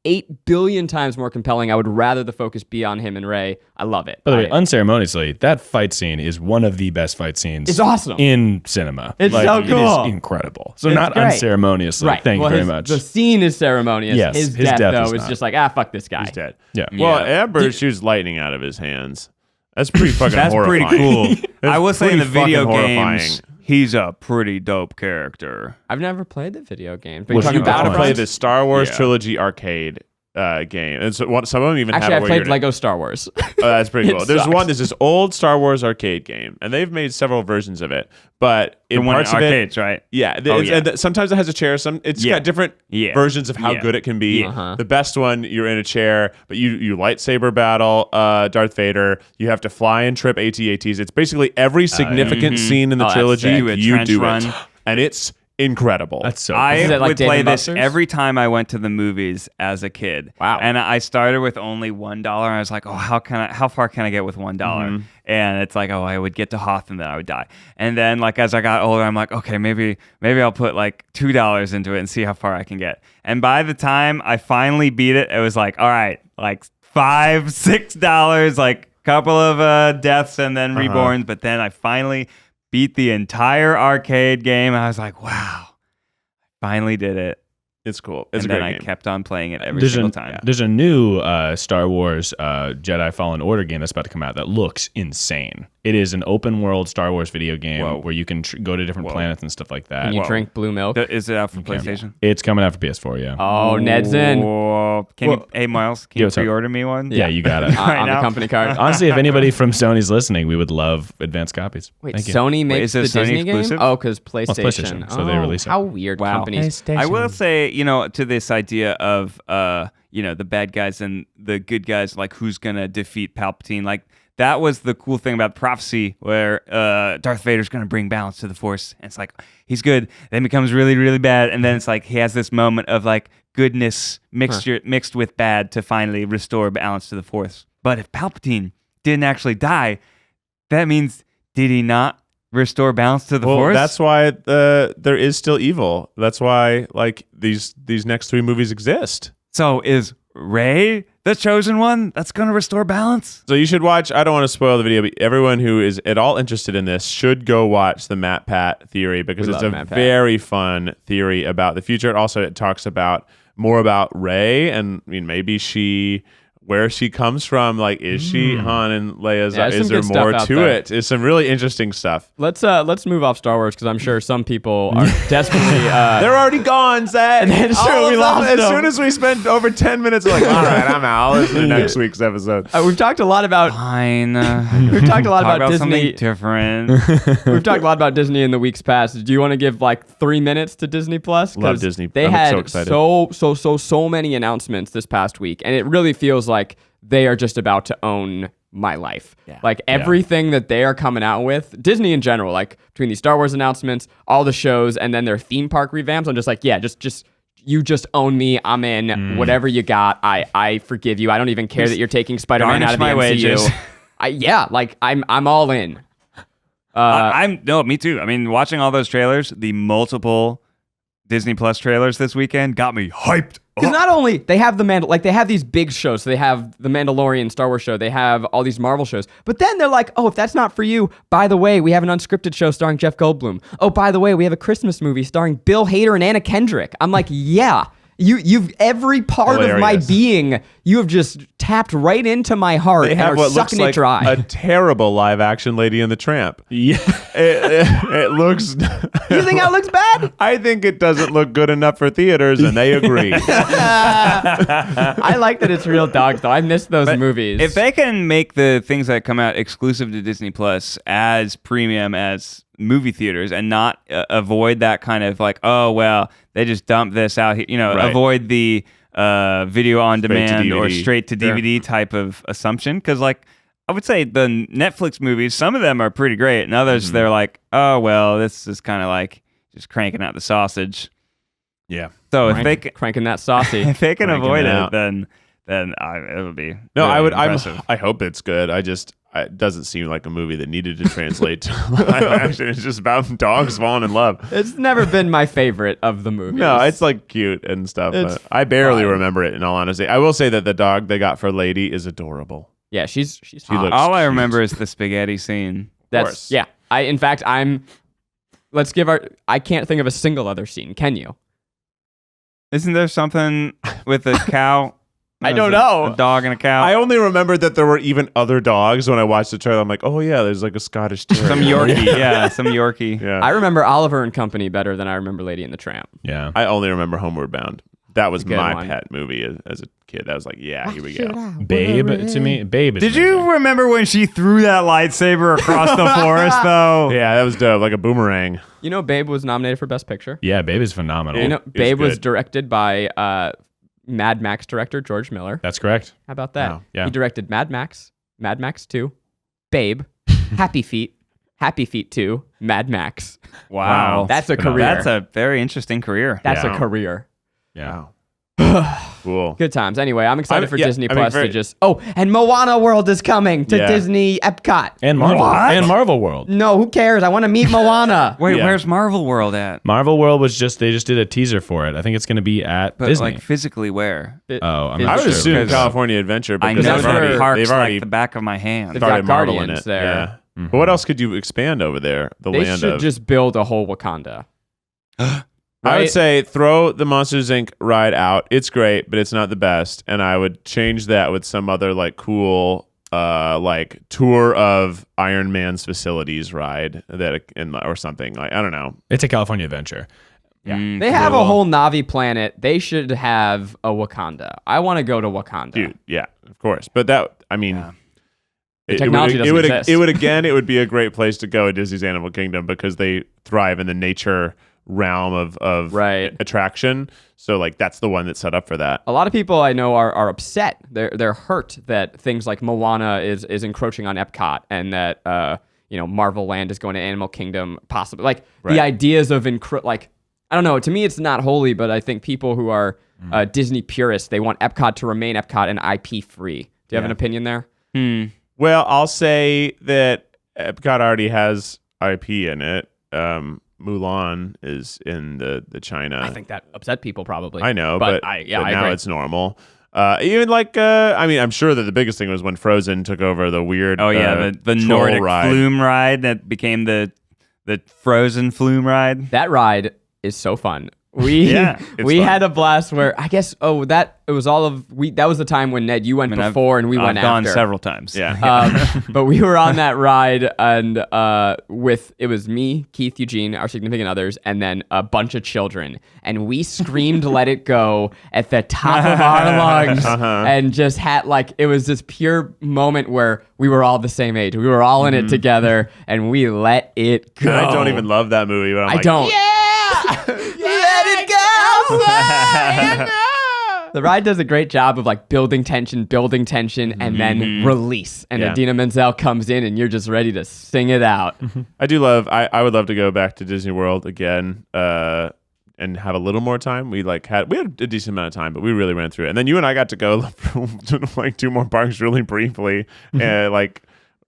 8 billion times more compelling. I would rather the focus be on him and Rey. I love it. By the way, unceremoniously, that fight scene is one of the best fight scenes. It's awesome. in cinema. It's so cool. It is incredible. So It's not great. unceremoniously. Right. Thank Well, you very his- much. The scene is ceremonious. Yes, his his death death though, is is not. just like, fuck this guy. He's dead. Yeah. Well, Yeah. Amber shoots lightning out of his hands. That's pretty fucking That's horrifying. pretty cool. That's I will say in the pretty video fucking games, horrifying. he's a pretty dope character. I've never played the video game. But What you're talking you You gotta about play the Star Wars Yeah. trilogy arcade game, and so some of them even Actually, have I it where played you're- Lego Star Wars. Oh, that's pretty It cool. There's sucks. this old Star Wars arcade game, and they've made several versions of it. But in The one in parts of it, arcades, right? yeah, Oh, it's- yeah. and sometimes it has a chair. It's Yeah. got different Yeah. versions of how Yeah. good it can be. Yeah. Uh-huh. The best one, you're in a chair, but you lightsaber battle Darth Vader. You have to fly and trip AT-ATs. It's basically every significant scene in the Oh, that's trilogy. sick. Do a You trench do run. it, and it's incredible. That's so I Is it like would Dave play and this Buster's? every time I went to the movies as a kid. Wow. And I started with only $1. I was like, oh, how far can I get with $1? And it's like, oh, I would get to Hoth and then I would die. And then like as I got older, I'm like, okay, maybe I'll put like $2 into it and see how far I can get. And by the time I finally beat it, it was like, all right, like $5, $6, like couple of deaths and then reborns. But then I finally beat the entire arcade game. I was like, wow, finally did it. It's cool. It's And a then great I game. kept on playing it every single time. There's a new Star Wars Jedi Fallen Order game that's about to come out that looks insane. It is an open world Star Wars video game Whoa. where you can go to different planets and stuff like that. Can you Whoa. drink blue milk? Is it out for PlayStation? It's coming out for PS4, yeah. Oh, Ned's in. Whoa. Hey, Miles, can Yo, you so- pre-order me one? yeah, you got it. Right On the now? company card. Honestly, if anybody from Sony's listening, we would love advanced copies. Wait, Thank you. Sony makes is it the Sony Disney exclusive? game? Oh, because Well, it's PlayStation. PlayStation, so they release it. How weird companies. I will say, to this idea of, the bad guys and the good guys, like who's going to defeat Palpatine. Like that was the cool thing about prophecy where Darth Vader's going to bring balance to the Force. And it's like, he's good. Then becomes really, really bad. And then it's like, he has this moment of like goodness mixed with bad to finally restore balance to the Force. But if Palpatine didn't actually die, that means, did he not restore balance to the Well, Force? that's why there is still evil. That's why like these next 3 movies exist. So is Rey The Chosen One, that's going to restore balance. So you should watch, I don't want to spoil the video, but everyone who is at all interested in this should go watch the Matt Pat theory because it's a very fun theory about the future. It talks about more about Rey and maybe where she comes from, like is she Han and Leia's? Is there more to it? It's some really interesting stuff. Let's move off Star Wars because I'm sure some people are desperately. They're already gone, Zach. That's true. We lost them. As soon as we spent over 10 minutes, like, all right, I'm out. I'll listen to next week's episode. We've talked a lot about. Fine. We've talked a lot about Disney. Something different. We've talked a lot about Disney in the weeks past. Do you want to give like 3 minutes to Disney Plus? Love Disney. They I'm had so excited. so many announcements this past week, and it really feels like they are just about to own my life. Yeah. Like everything that they are coming out with, Disney in general, like between these Star Wars announcements, all the shows, and then their theme park revamps, I'm just like, yeah, just you just own me. I'm in. Whatever you got, I forgive you. I don't even care that you're taking Spider-Man out of the MCU. Wages. I'm all in. Me too. I mean, watching all those trailers, the multiple Disney Plus trailers this weekend got me hyped. Because not only they have they have these big shows, so they have the Mandalorian Star Wars show, they have all these Marvel shows, but then they're like, oh, if that's not for you, by the way, we have an unscripted show starring Jeff Goldblum. Oh, by the way, we have a Christmas movie starring Bill Hader and Anna Kendrick. I'm like, yeah. You've every part of my being, you have just tapped right into my heart and are sucking it dry. A terrible live action Lady and the Tramp. Yeah. It looks. You think that looks bad? I think it doesn't look good enough for theaters, and they agree. I like that it's real dogs, though. I miss those movies. If they can make the things that come out exclusive to Disney Plus as premium as movie theaters and not avoid that kind of like, oh, well, they just dumped this out here, right. Avoid the video on demand or straight to DVD type of assumption. Because like, I would say the Netflix movies, some of them are pretty great, and others they're like, oh, well, this is kind of like just cranking out the sausage. Yeah. So if they cranking that sausage, if they can avoid it, then it would be really impressive. I hope it's good. It doesn't seem like a movie that needed to translate to live action. It's just about dogs falling in love. It's never been my favorite of the movies. No, it's like cute and stuff. But I barely remember it, in all honesty. I will say that the dog they got for Lady is adorable. Yeah, she's hot. All I remember is the spaghetti scene. Let's give I can't think of a single other scene. Can you? Isn't there something with a cow? I don't know. A dog and a cow. I only remembered that there were even other dogs when I watched the trailer. I'm like, oh yeah, there's like a Scottish Terrier. Some Yorkie, some Yorkie. Yeah. I remember Oliver and Company better than I remember Lady and the Tramp. Yeah. I only remember Homeward Bound. That was my pet movie as a kid. I was like, yeah, here we go. Babe to me. Babe is Did you remember when she threw that lightsaber across the forest though? Yeah, that was dope, like a boomerang. Babe was nominated for Best Picture. Yeah, Babe is phenomenal. Babe was directed by Mad Max director George Miller. That's correct. How about that? Wow. Yeah. He directed Mad Max 2, Babe, Happy Feet 2, Mad Max. Wow. That's a career. That's a very interesting career. That's a career. Yeah. Cool. Good times. Anyway, I'm excited for Disney Plus very- to just... Oh, and Moana World is coming to Disney Epcot. And Marvel. What? And Marvel World. No, who cares? I want to meet Moana. Wait, where's Marvel World at? Marvel World they just did a teaser for it. I think it's going to be at But Disney. like physically where? I'm I not would sure. assume because California Adventure I because know they've there already, are parks they've already like the back of my hand. They've started got Marvel in Guardians it. there. Yeah. But what else could you expand over there? The They land should of. just build a whole Wakanda. I would say throw the Monsters Inc. ride out. It's great, but it's not the best. And I would change that with some other like cool like tour of Iron Man's facilities ride or something. Like I don't know. It's a California Adventure. Yeah. They have a whole Na'vi planet. They should have a Wakanda. I want to go to Wakanda. Dude, yeah, of course. But that, I mean, technology doesn't exist. It would be a great place to go at Disney's Animal Kingdom because they thrive in the nature realm of attraction. So like that's the one that's set up for that. A lot of people I know are upset. They're hurt that things like Moana is encroaching on Epcot and that Marvel Land is going to Animal Kingdom possibly. Like the ideas of I don't know. To me, it's not holy, but I think people who are Disney purists, they want Epcot to remain Epcot and IP free. Do you have an opinion there? Well, I'll say that Epcot already has IP in it. Mulan is in the China. I think that upset people probably. I know, but I now agree. it's normal. Even like, I mean, I'm sure that the biggest thing was when Frozen took over the weird. The troll Nordic ride. flume ride that became the Frozen flume ride. That ride is so fun. We Yeah, we fun. had a blast where I guess that was the time when Ned, you went before and we went I've gone after. several times. Yeah. But we were on that ride and it was me, Keith, Eugene, our significant others, and then a bunch of children, and we screamed "Let It Go" at the top of our lungs, and just had it was this pure moment where we were all the same age, we were all in it together, and we let it go. I don't even love that movie, but I'm like, don't. Let it go. The ride does a great job of building tension, and then release. And Yeah. Idina Menzel comes in and you're just ready to sing it out. I do love. I would love to go back to Disney World again. And have a little more time. We had a decent amount of time, but we really ran through it. And then you and I got to go to 2 more parks really briefly, and like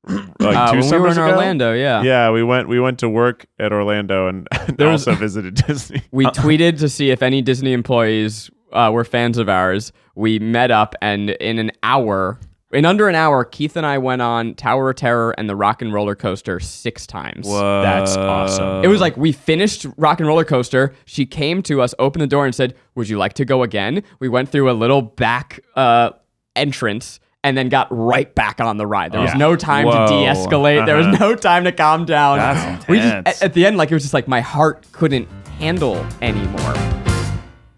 2 when we summers were in ago. Orlando, yeah. Yeah, we went to work at Orlando and also visited Disney. We tweeted to see if any Disney employees were fans of ours. We met up, and in under an hour, Keith and I went on Tower of Terror and the Rock and Roller Coaster 6 times. Whoa. That's awesome. It was we finished Rock and Roller Coaster. She came to us, opened the door, and said, "Would you like to go again?" We went through a little back entrance and then got right back on the ride. There was no time Whoa. to de-escalate. There was no time to calm down. That's We just, intense. at the end, it was just my heart couldn't handle anymore.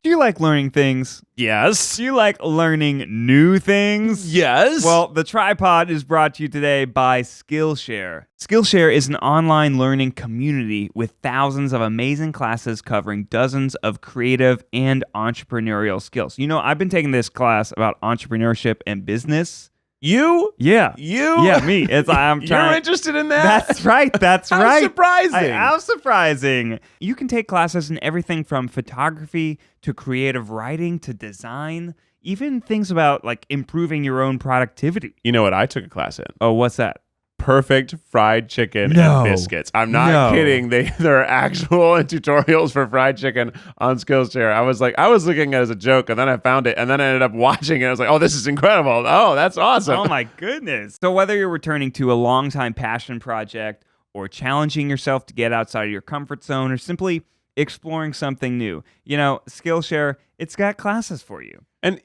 Do you like learning things? Yes. Do you like learning new things? Yes. Well, the TryPod is brought to you today by Skillshare. Skillshare is an online learning community with thousands of amazing classes covering dozens of creative and entrepreneurial skills. You know, I've been taking this class about entrepreneurship and business. you. Yeah. You. Yeah, me. I'm You're trying. interested in that? That's right. That's How right. surprising. How surprising. You can take classes in everything from photography to creative writing to design, even things about improving your own productivity. You know what I took a class in? Oh, what's that? Perfect fried chicken No. and biscuits. I'm not No. kidding. There are actual tutorials for fried chicken on Skillshare. I was looking at it as a joke, and then I found it, and then I ended up watching it. I was like, oh, this is incredible. Oh, that's awesome. Oh my goodness. So whether you're returning to a longtime passion project or challenging yourself to get outside of your comfort zone or simply exploring something new, Skillshare, it's got classes for you. And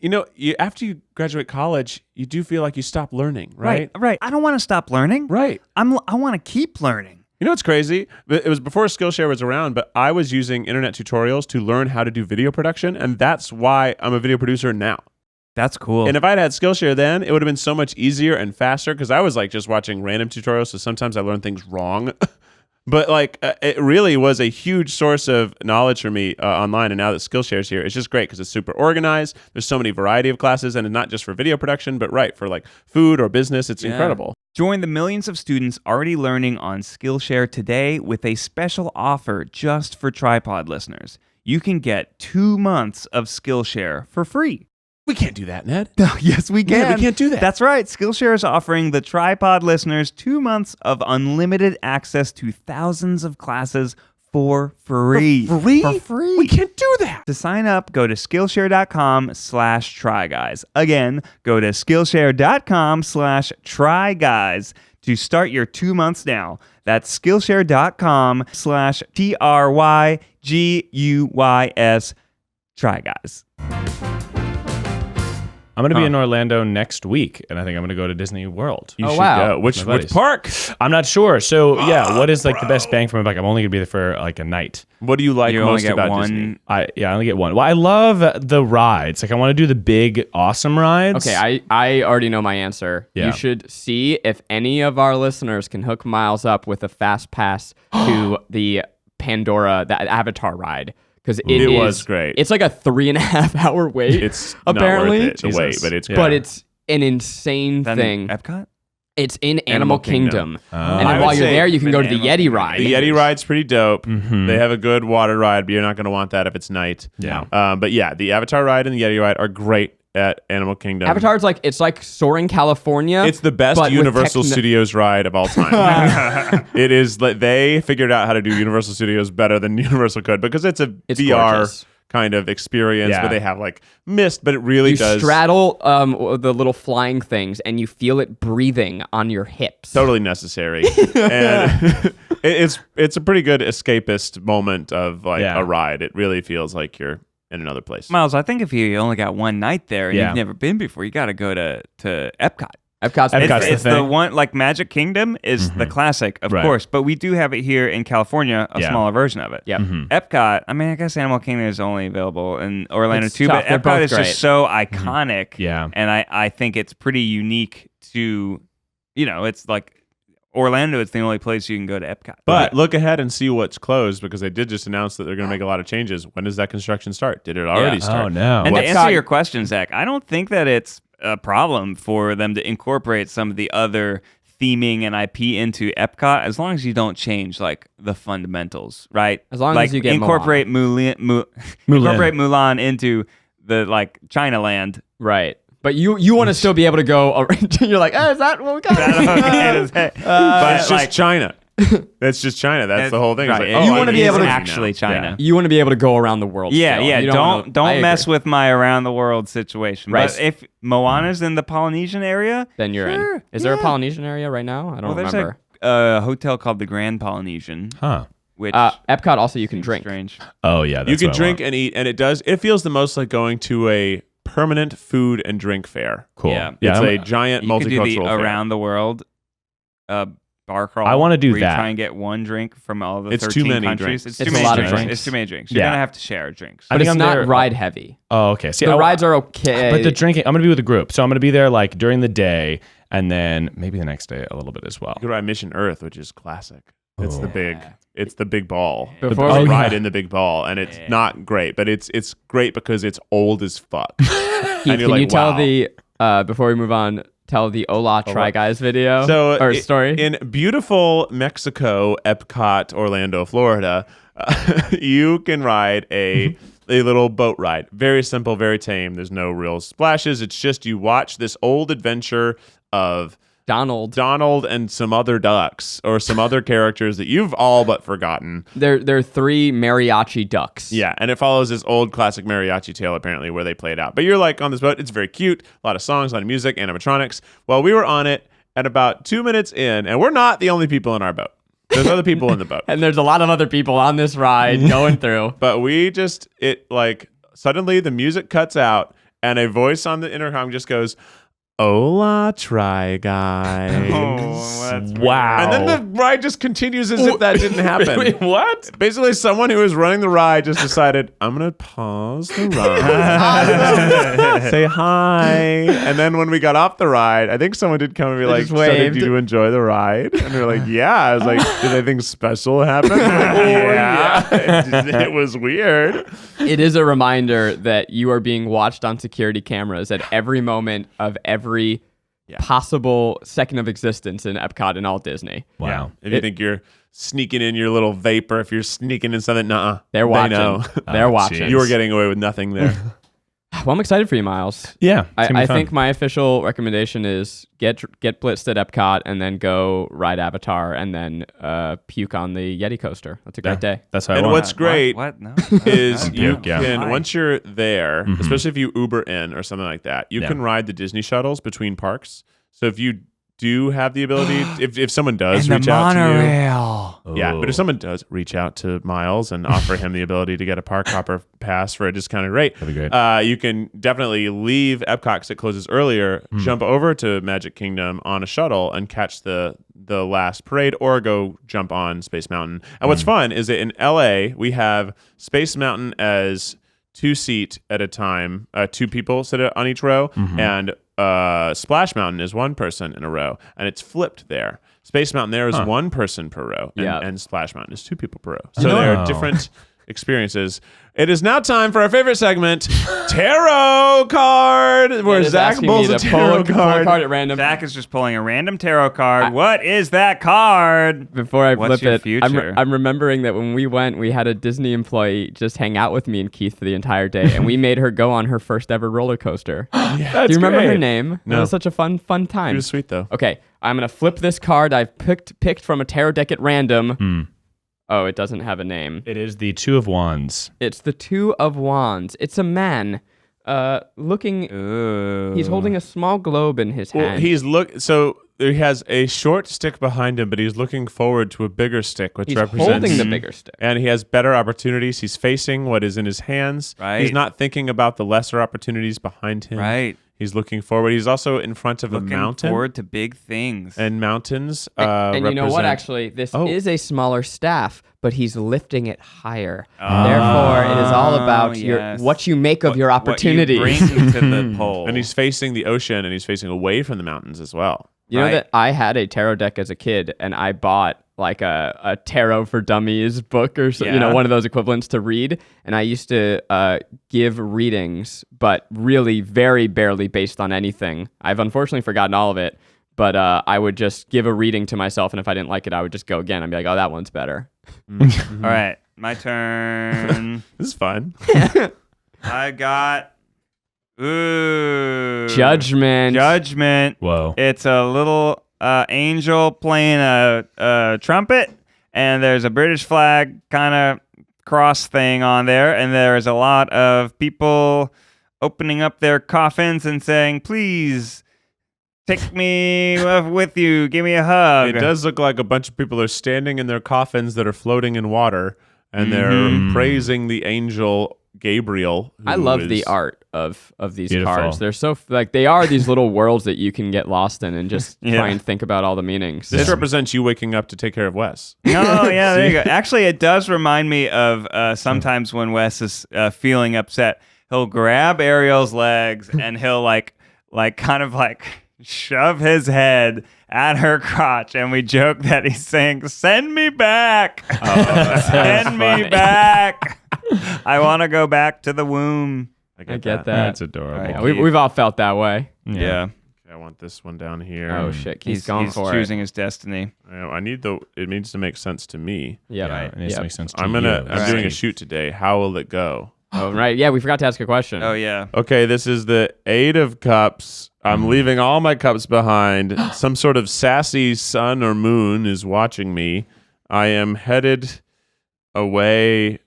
after you graduate college, you do feel like you stop learning, right? Right. I don't want to stop learning. Right. I want to keep learning. You know what's crazy? It was before Skillshare was around, but I was using internet tutorials to learn how to do video production, and that's why I'm a video producer now. That's cool. And if I'd had Skillshare then, it would have been so much easier and faster because I was just watching random tutorials, so sometimes I learned things wrong. But it really was a huge source of knowledge for me online. And now that Skillshare's here, it's just great because it's super organized. There's so many variety of classes, and it's not just for video production, but for food or business. It's incredible. Join the millions of students already learning on Skillshare today with a special offer just for TryPod listeners. You can get 2 months of Skillshare for free. We can't do that, Ned. Yes, we can. Yeah, we can't do that. That's right. Skillshare is offering the TryPod listeners 2 months of unlimited access to thousands of classes for free. For free? For free. We can't do that. To sign up, go to Skillshare.com/tryguys. Again, go to Skillshare.com/tryguys to start your 2 months now. That's Skillshare.com/tryguys. Try Guys. I'm going to be in Orlando next week, and I think I'm going to go to Disney World. You should wow. go. Which My buddies. park? I'm not sure. So, yeah, what is the best bang for my buck? I'm only going to be there for a night. What do you like You only most get about one. Disney? I only get one. Well, I love the rides. I want to do the big, awesome rides. Okay, I already know my answer. Yeah. You should see if any of our listeners can hook Miles up with a fast pass to the Pandora, the Avatar ride. Because It was great. It's like a 3.5 hour wait. It's apparently, not worth it to wait, Jesus. but it's Yeah. but it's an insane Then thing. Epcot? It's in Animal Kingdom. Oh. And I then would while you're say there, you can go to the Animal Yeti Kingdom. ride. The Yeti ride's pretty dope. Mhm. They have a good water ride, but you're not going to want that if it's night. Yeah. But yeah, the Avatar ride and the Yeti ride are great at Animal Kingdom. Avatar's it's like Soaring California. It's the best but with Universal techno- Studios ride of all time. It is. They figured out how to do Universal Studios better than Universal could because it's a It's VR gorgeous. kind of experience Yeah. where they have like mist, but it really You does straddle the little flying things, and you feel it breathing on your hips. totally necessary. And it's a pretty good escapist moment of like Yeah. a ride. It really feels like you're in another place. Miles, I think if you only got one night there and Yeah. you've never been before, you got to go to Epcot. Epcot's Epcot's It's the the thing. one, like Magic Kingdom is the classic, of Right. course, but we do have it here in California, a Yeah. smaller version of it. Yep. Epcot, I mean, I guess Animal Kingdom is only available in Orlando It's too, tough. but They're Epcot both is great. just so iconic. Yeah. And I think it's pretty unique to, it's like Orlando is the only place you can go to Epcot. But look ahead and see what's closed because they did just announce that they're going to make a lot of changes. When does that construction start? Did it already start? Oh no. And to Epcot- answer your question, Zach, I don't think that it's a problem for them to incorporate some of the other theming and IP into Epcot, as long as you don't change like the fundamentals, right? As long like, as you get incorporate incorporate Mulan into the like China land. Right. But you want to still be able to go. You're like, is that what we got? But it's just like- China. That's just China. That's the whole thing. It's Right. like, You oh, wanna it be is able to- actually actually China. You want to be able to go around the world. Yeah, still. yeah. You Don't wanna- I mess agree. with my around the world situation. Right. But if Moana's in the Polynesian area, Then you're in. Sure, Is there a yeah. Polynesian area right now? I don't there's remember. a hotel called the Grand Polynesian, Huh. which Epcot also you can seems drink. strange. Oh yeah. That's you can what I drink want. and eat, and it feels the most like going to a permanent food and drink fair. Cool. Yeah. It's I'm- a giant You could do the multicultural fair. around the world bar crawl. I wanna do where that. You try and get one drink from all the It's 13 too many countries. drinks. It's It's too a many lot of drinks. drinks. It's too many drinks. You're Yeah. gonna have to share drinks. But think it's I'm not there- ride heavy. Oh okay. See, The rides are okay. But the drinking, I'm gonna be with a group, so I'm gonna be there like during the day, and then maybe the next day a little bit as well. You go to Mission Earth, which is classic. It's Oh. the big ball. Before the we- ride in the big ball, and it's not great, but it's great because it's old as fuck. Keith, and you're can you like, tell wow. the before we move on? Tell the Hola Try Guys video So or story. in beautiful Mexico, Epcot, Orlando, Florida, you can ride a little boat ride. Very simple, very tame. There's no real splashes. It's just you watch this old adventure of Donald. and some other ducks or some other characters that you've all but forgotten. They're three mariachi ducks. Yeah, and it follows this old classic mariachi tale apparently where they play it out. But you're like on this boat, it's very cute, a lot of songs, a lot of music, animatronics. Well, we were on it at about 2 minutes in, and we're not the only people in our boat. There's other people in the boat. And there's a lot of other people on this ride going through. But suddenly the music cuts out and a voice on the intercom just goes, Hola, Try Guys. Oh, that's Wow. And then the ride just continues as if that didn't happen. Wait, what? Basically, someone who was running the ride just decided, I'm going to pause the ride. Say hi. And then when we got off the ride, I think someone did come and be like, just so did waved. you enjoy the ride? And we were like, yeah. I was like, did anything special happen? I'm like, oh, yeah. It was weird. It is a reminder that you are being watched on security cameras at every moment of every possible second of existence in Epcot and all Disney. Wow. If you think you're sneaking in your little vapor, if you're sneaking in something, nuh-uh. They're watching. They know. They're Oh, watching. geez. You were getting away with nothing there. Well, I'm excited for you, Miles. Yeah. it's gonna be I fun. think my official recommendation is get blitzed at Epcot and then go ride Avatar and then puke on the Yeti coaster. That's a great day. That's how I And want. what's great What? No. is you Puke, yeah. can, Why? once you're there, especially if you Uber in or something like that, you Yeah. can ride the Disney shuttles between parks. So if you do have the ability, if someone does And reach the out to you. monorail. Yeah, but Oh. if someone does reach out to Miles and offer him the ability to get a park hopper pass for a discounted rate, That'd be great. you can definitely leave Epcot because it closes earlier, jump over to Magic Kingdom on a shuttle and catch the last parade, or go jump on Space Mountain. And what's fun is that in LA we have Space Mountain as 2-seat at a time, 2 people sit on each row, and Splash Mountain is 1 person in a row, and it's flipped there. Space Mountain there is 1 person per row, and, Yeah. and Splash Mountain is 2 people per row. So there Oh. are different experiences. It is now time for our favorite segment, Tarot Card, where It is Zach asking pulls me a to pull tarot pull a card. card at random. Zach is just pulling a random tarot card. What is that card? Before I What's flip your it, future? I'm remembering that when we went, we had a Disney employee just hang out with me and Keith for the entire day, and we made her go on her first ever roller coaster. Do you remember her name? No. It was such a fun It time. was sweet though. Okay, I'm gonna flip this card I've picked from a tarot deck at random. Oh, it doesn't have a name. It is the Two of Wands. It's the Two of Wands. It's a man looking. Ooh. He's holding a small globe in his hand. So he has a short stick behind him, but he's looking forward to a bigger stick, which He's represents holding the bigger stick. and he has better opportunities. He's facing what is in his hands. Right. He's not thinking about the lesser opportunities behind him. Right. He's looking forward. He's also in front of Looking a mountain. forward to big things. And mountains. And you know what? represent- Actually, this Oh. is a smaller staff, but he's lifting it higher. Therefore, it is all about yes. what you make of your opportunity. What you bring to the pole. And he's facing the ocean, and he's facing away from the mountains as well. You know Right. that I had a tarot deck as a kid, and I bought like a tarot for dummies book or so, Yeah. one of those equivalents to read. And I used to give readings, but really very barely based on anything. I've unfortunately forgotten all of it, but I would just give a reading to myself, and if I didn't like it, I would just go again. I'd be like, oh, that one's better. All right, my turn. This is fun. I got Judgment. Judgment. Whoa. It's a little angel playing a trumpet, and there's a British flag kind of cross thing on there, and there's a lot of people opening up their coffins and saying, "Please take me with you. Give me a hug." It does look like a bunch of people are standing in their coffins that are floating in water, and they're praising the angel Gabriel. I who love is- the art of these Beautiful. cards. They're so they are these little worlds that you can get lost in and just Yeah. try and think about all the meanings. This represents you waking up to take care of Wes. Oh, yeah, there you go. Actually, it does remind me of sometimes when Wes is feeling upset, he'll grab Ariel's legs and he'll kind of shove his head at her crotch, and we joke that he's saying, "Send me back. Send me funny. back. I want to go back to the womb." I get that. That's adorable. Right. Yeah, we've all felt that way. Yeah. Okay, I want this one down here. Oh shit, he's going he's for choosing his destiny. I need it needs to make sense to me. it. Yeah, Yeah, right. it needs to make sense to I'm you. doing Right. a shoot today. How will it go? Oh, right. Yeah, we forgot to ask a question. Oh yeah. Okay, this is the Eight of Cups. I'm leaving all my cups behind. Some sort of sassy sun or moon is watching me. I am headed away.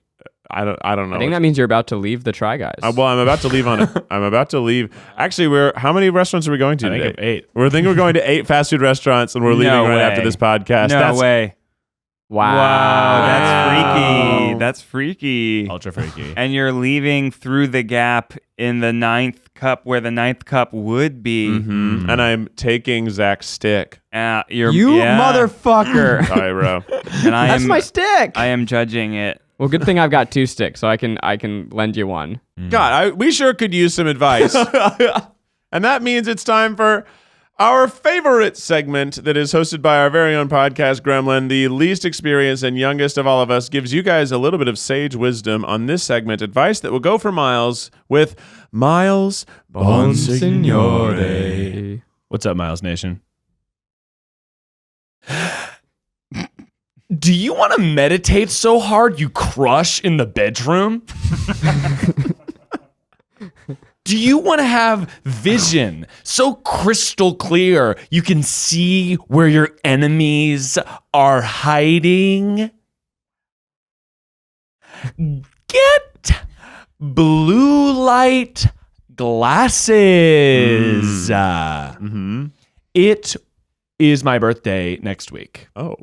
I don't know. I think that means you're about to leave the Try Guys. Well, I'm about to leave I'm about to leave. Actually, how many restaurants are we going to I think today? of 8. We're going to 8 fast food restaurants, and we're leaving No right way. after this podcast. No way. Wow. That's freaky. That's freaky. Ultra freaky. And you're leaving through the gap in the 9th cup where the 9th cup would be. Mhm. And I'm taking Zach's stick. You're, You yeah. motherfucker. Sorry, bro. And I That's am, my stick. I am judging it. Well, good thing I've got 2 sticks, so I can lend you one. God, we sure could use some advice. And that means it's time for our favorite segment that is hosted by our very own podcast, Gremlin. The least experienced and youngest of all of us gives you guys a little bit of sage wisdom on this segment, advice that will go for miles with Miles Bonsignore. What's up, Miles Nation? Do you want to meditate so hard you crush in the bedroom? Do you want to have vision so crystal clear you can see where your enemies are hiding? Get blue light glasses. Mm-hmm. It is my birthday next week. Oh.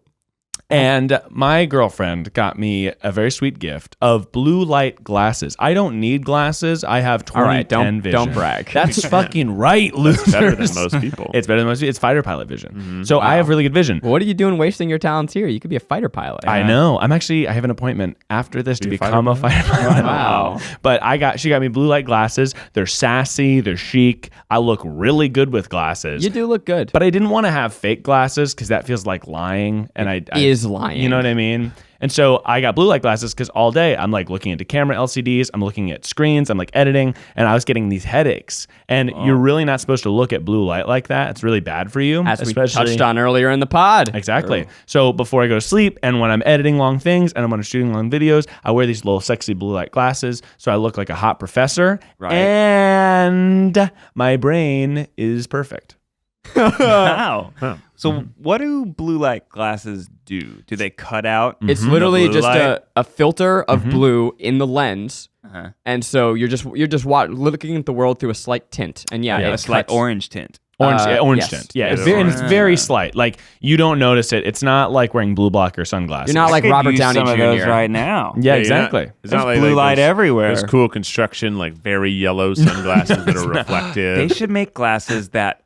And my girlfriend got me a very sweet gift of blue light glasses. I don't need glasses. I have 20/10 All right, vision. don't brag. That's fucking right, losers. Better than most people. It's better than most people. It's fighter pilot vision. So I have really good vision. Well, what are you doing wasting your talents here? You could be a fighter pilot. I know. I have an appointment after this to Be a become a fighter pilot. Wow. But she got me blue light glasses. They're sassy. They're chic. I look really good with glasses. You do look good. But I didn't want to have fake glasses because that feels like lying. And I is lying. You know what I mean? And so I got blue light glasses because all day I'm like looking into camera LCDs, I'm looking at screens, I'm like editing, and I was getting these headaches. And you're really not supposed to look at blue light like that. It's really bad for you. As we touched on earlier in the pod. Exactly. So before I go to sleep and when I'm editing long things and when I'm shooting long videos, I wear these little sexy blue light glasses so I look like a hot professor. Right. And my brain is perfect. Wow. Huh. So what do blue light glasses do? Do they cut out? It's literally the blue just light? a filter of blue in the lens. Uh-huh. And so you're just looking at the world through a slight tint. And yeah, a it slight cuts- orange tint. Orange yes. tint. Yeah, Yeah, it's the very, and it's orange. very slight. Like you don't notice it. It's not like wearing blue blocker sunglasses. You're not like I could Robert use Downey some Jr. of those right now. Yeah, you're exactly. not- it's There's not like blue light those- everywhere. There's cool construction, like very yellow sunglasses that are reflective. They should make glasses that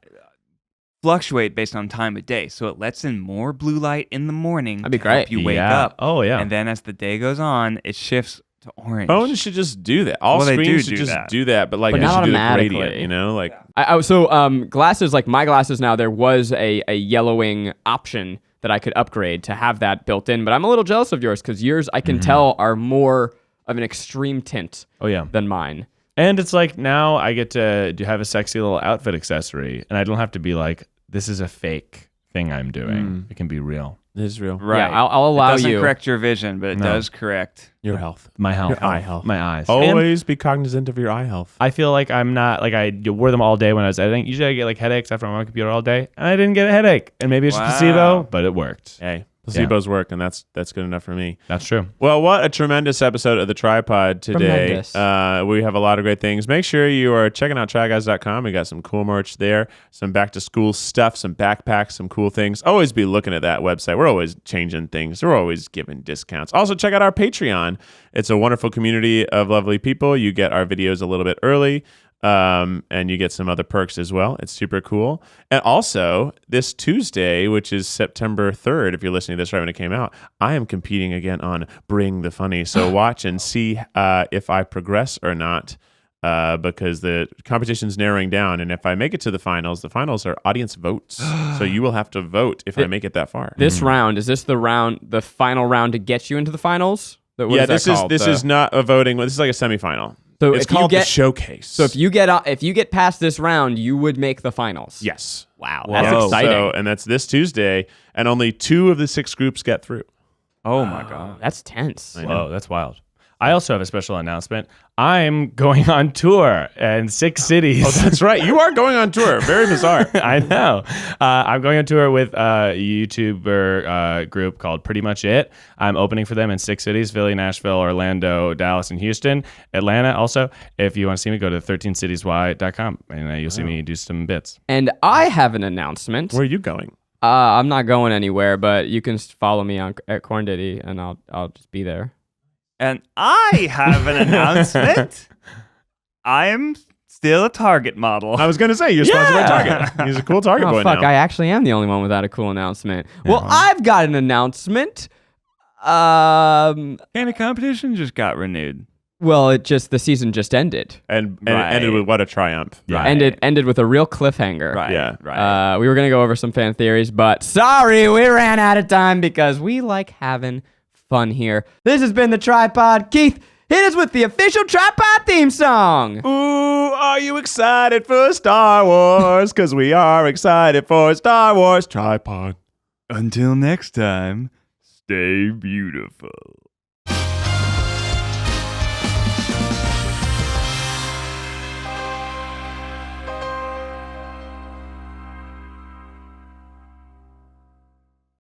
fluctuate based on time of day, so it lets in more blue light in the morning. That'd be to help great. You wake Yeah. up. Oh, yeah. And then as the day goes on, it shifts to orange. Phones should just do that. All Well, they screens do should do just that. do that, but like But they not should do the automatically. gradient, you know? Like Glasses, like my glasses now, there was a yellowing option that I could upgrade to have that built in. But I'm a little jealous of yours because yours, I can tell, are more of an extreme tint Oh yeah. than mine. And it's like now I get to have a sexy little outfit accessory, and I don't have to be like, this is a fake thing I'm doing. It can be real. Israel. Right. Yeah, I'll allow it doesn't you. correct your vision, but it No. does correct. Your health. My health, Your eye health. my eyes. And Always be cognizant of your eye health. I feel like I'm not like I wore them all day when I was editing. Usually I get like headaches after I'm on my computer all day, and I didn't get a headache. And maybe it's Wow. placebo, but it worked. Hey, placebos work, and that's good enough for me. That's true. Well, what a tremendous episode of the TryPod today. Tremendous. We have a lot of great things. Make sure you are checking out tryguys.com. We got some cool merch there, some back to school stuff, some backpacks, some cool things. Always be looking at that website. We're always changing things. We're always giving discounts. Also, check out our Patreon. It's a wonderful community of lovely people. You get our videos a little bit early. And you get some other perks as well. It's super cool. And also, this Tuesday, which is September 3rd, if you're listening to this right when it came out, I am competing again on Bring the Funny. So watch and see if I progress or not, because the competition's narrowing down. And if I make it to the finals are audience votes. So you will have to vote if I make it that far. This round, is this the final round to get you into the finals? What Yeah, is that this is called? this is not a voting. This is like a semifinal. So It's if you called the get- showcase. So if you get past this round, you would make the finals. yes. Wow, Whoa. that's exciting. So, and that's this Tuesday, and only 2 of the 6 groups get through. Oh my god. That's tense. Whoa, that's wild. I also have a special announcement. I'm going on tour in 6 cities. Oh, that's right. You are going on tour. Very bizarre. I know. I'm going on tour with a YouTuber group called Pretty Much It. I'm opening for them in 6 cities: Philly, Nashville, Orlando, Dallas, and Houston. Atlanta also. If you want to see me, go to 13citiesy.com, and you'll see me do some bits. And I have an announcement. Where are you going? I'm not going anywhere, but you can follow me at Corn Diddy, and I'll just be there. And I have an announcement. I am still a Target model. I was going to say, you're sponsored by Target. He's a cool Target Oh boy fuck! now. I actually am the only one without a cool announcement. Well, I've got an announcement. Candy competition just got renewed. Well, the season just ended. and Right. it ended with what a triumph. Yeah. Ended with a real cliffhanger. Right. Yeah. Right. We were gonna go over some fan theories, but sorry, we ran out of time because we like having fun here. This has been the TryPod. Keith, hit us with the official TryPod theme song. Ooh, are you excited for Star Wars? Because we are excited for Star Wars. TryPod. Until next time, stay beautiful.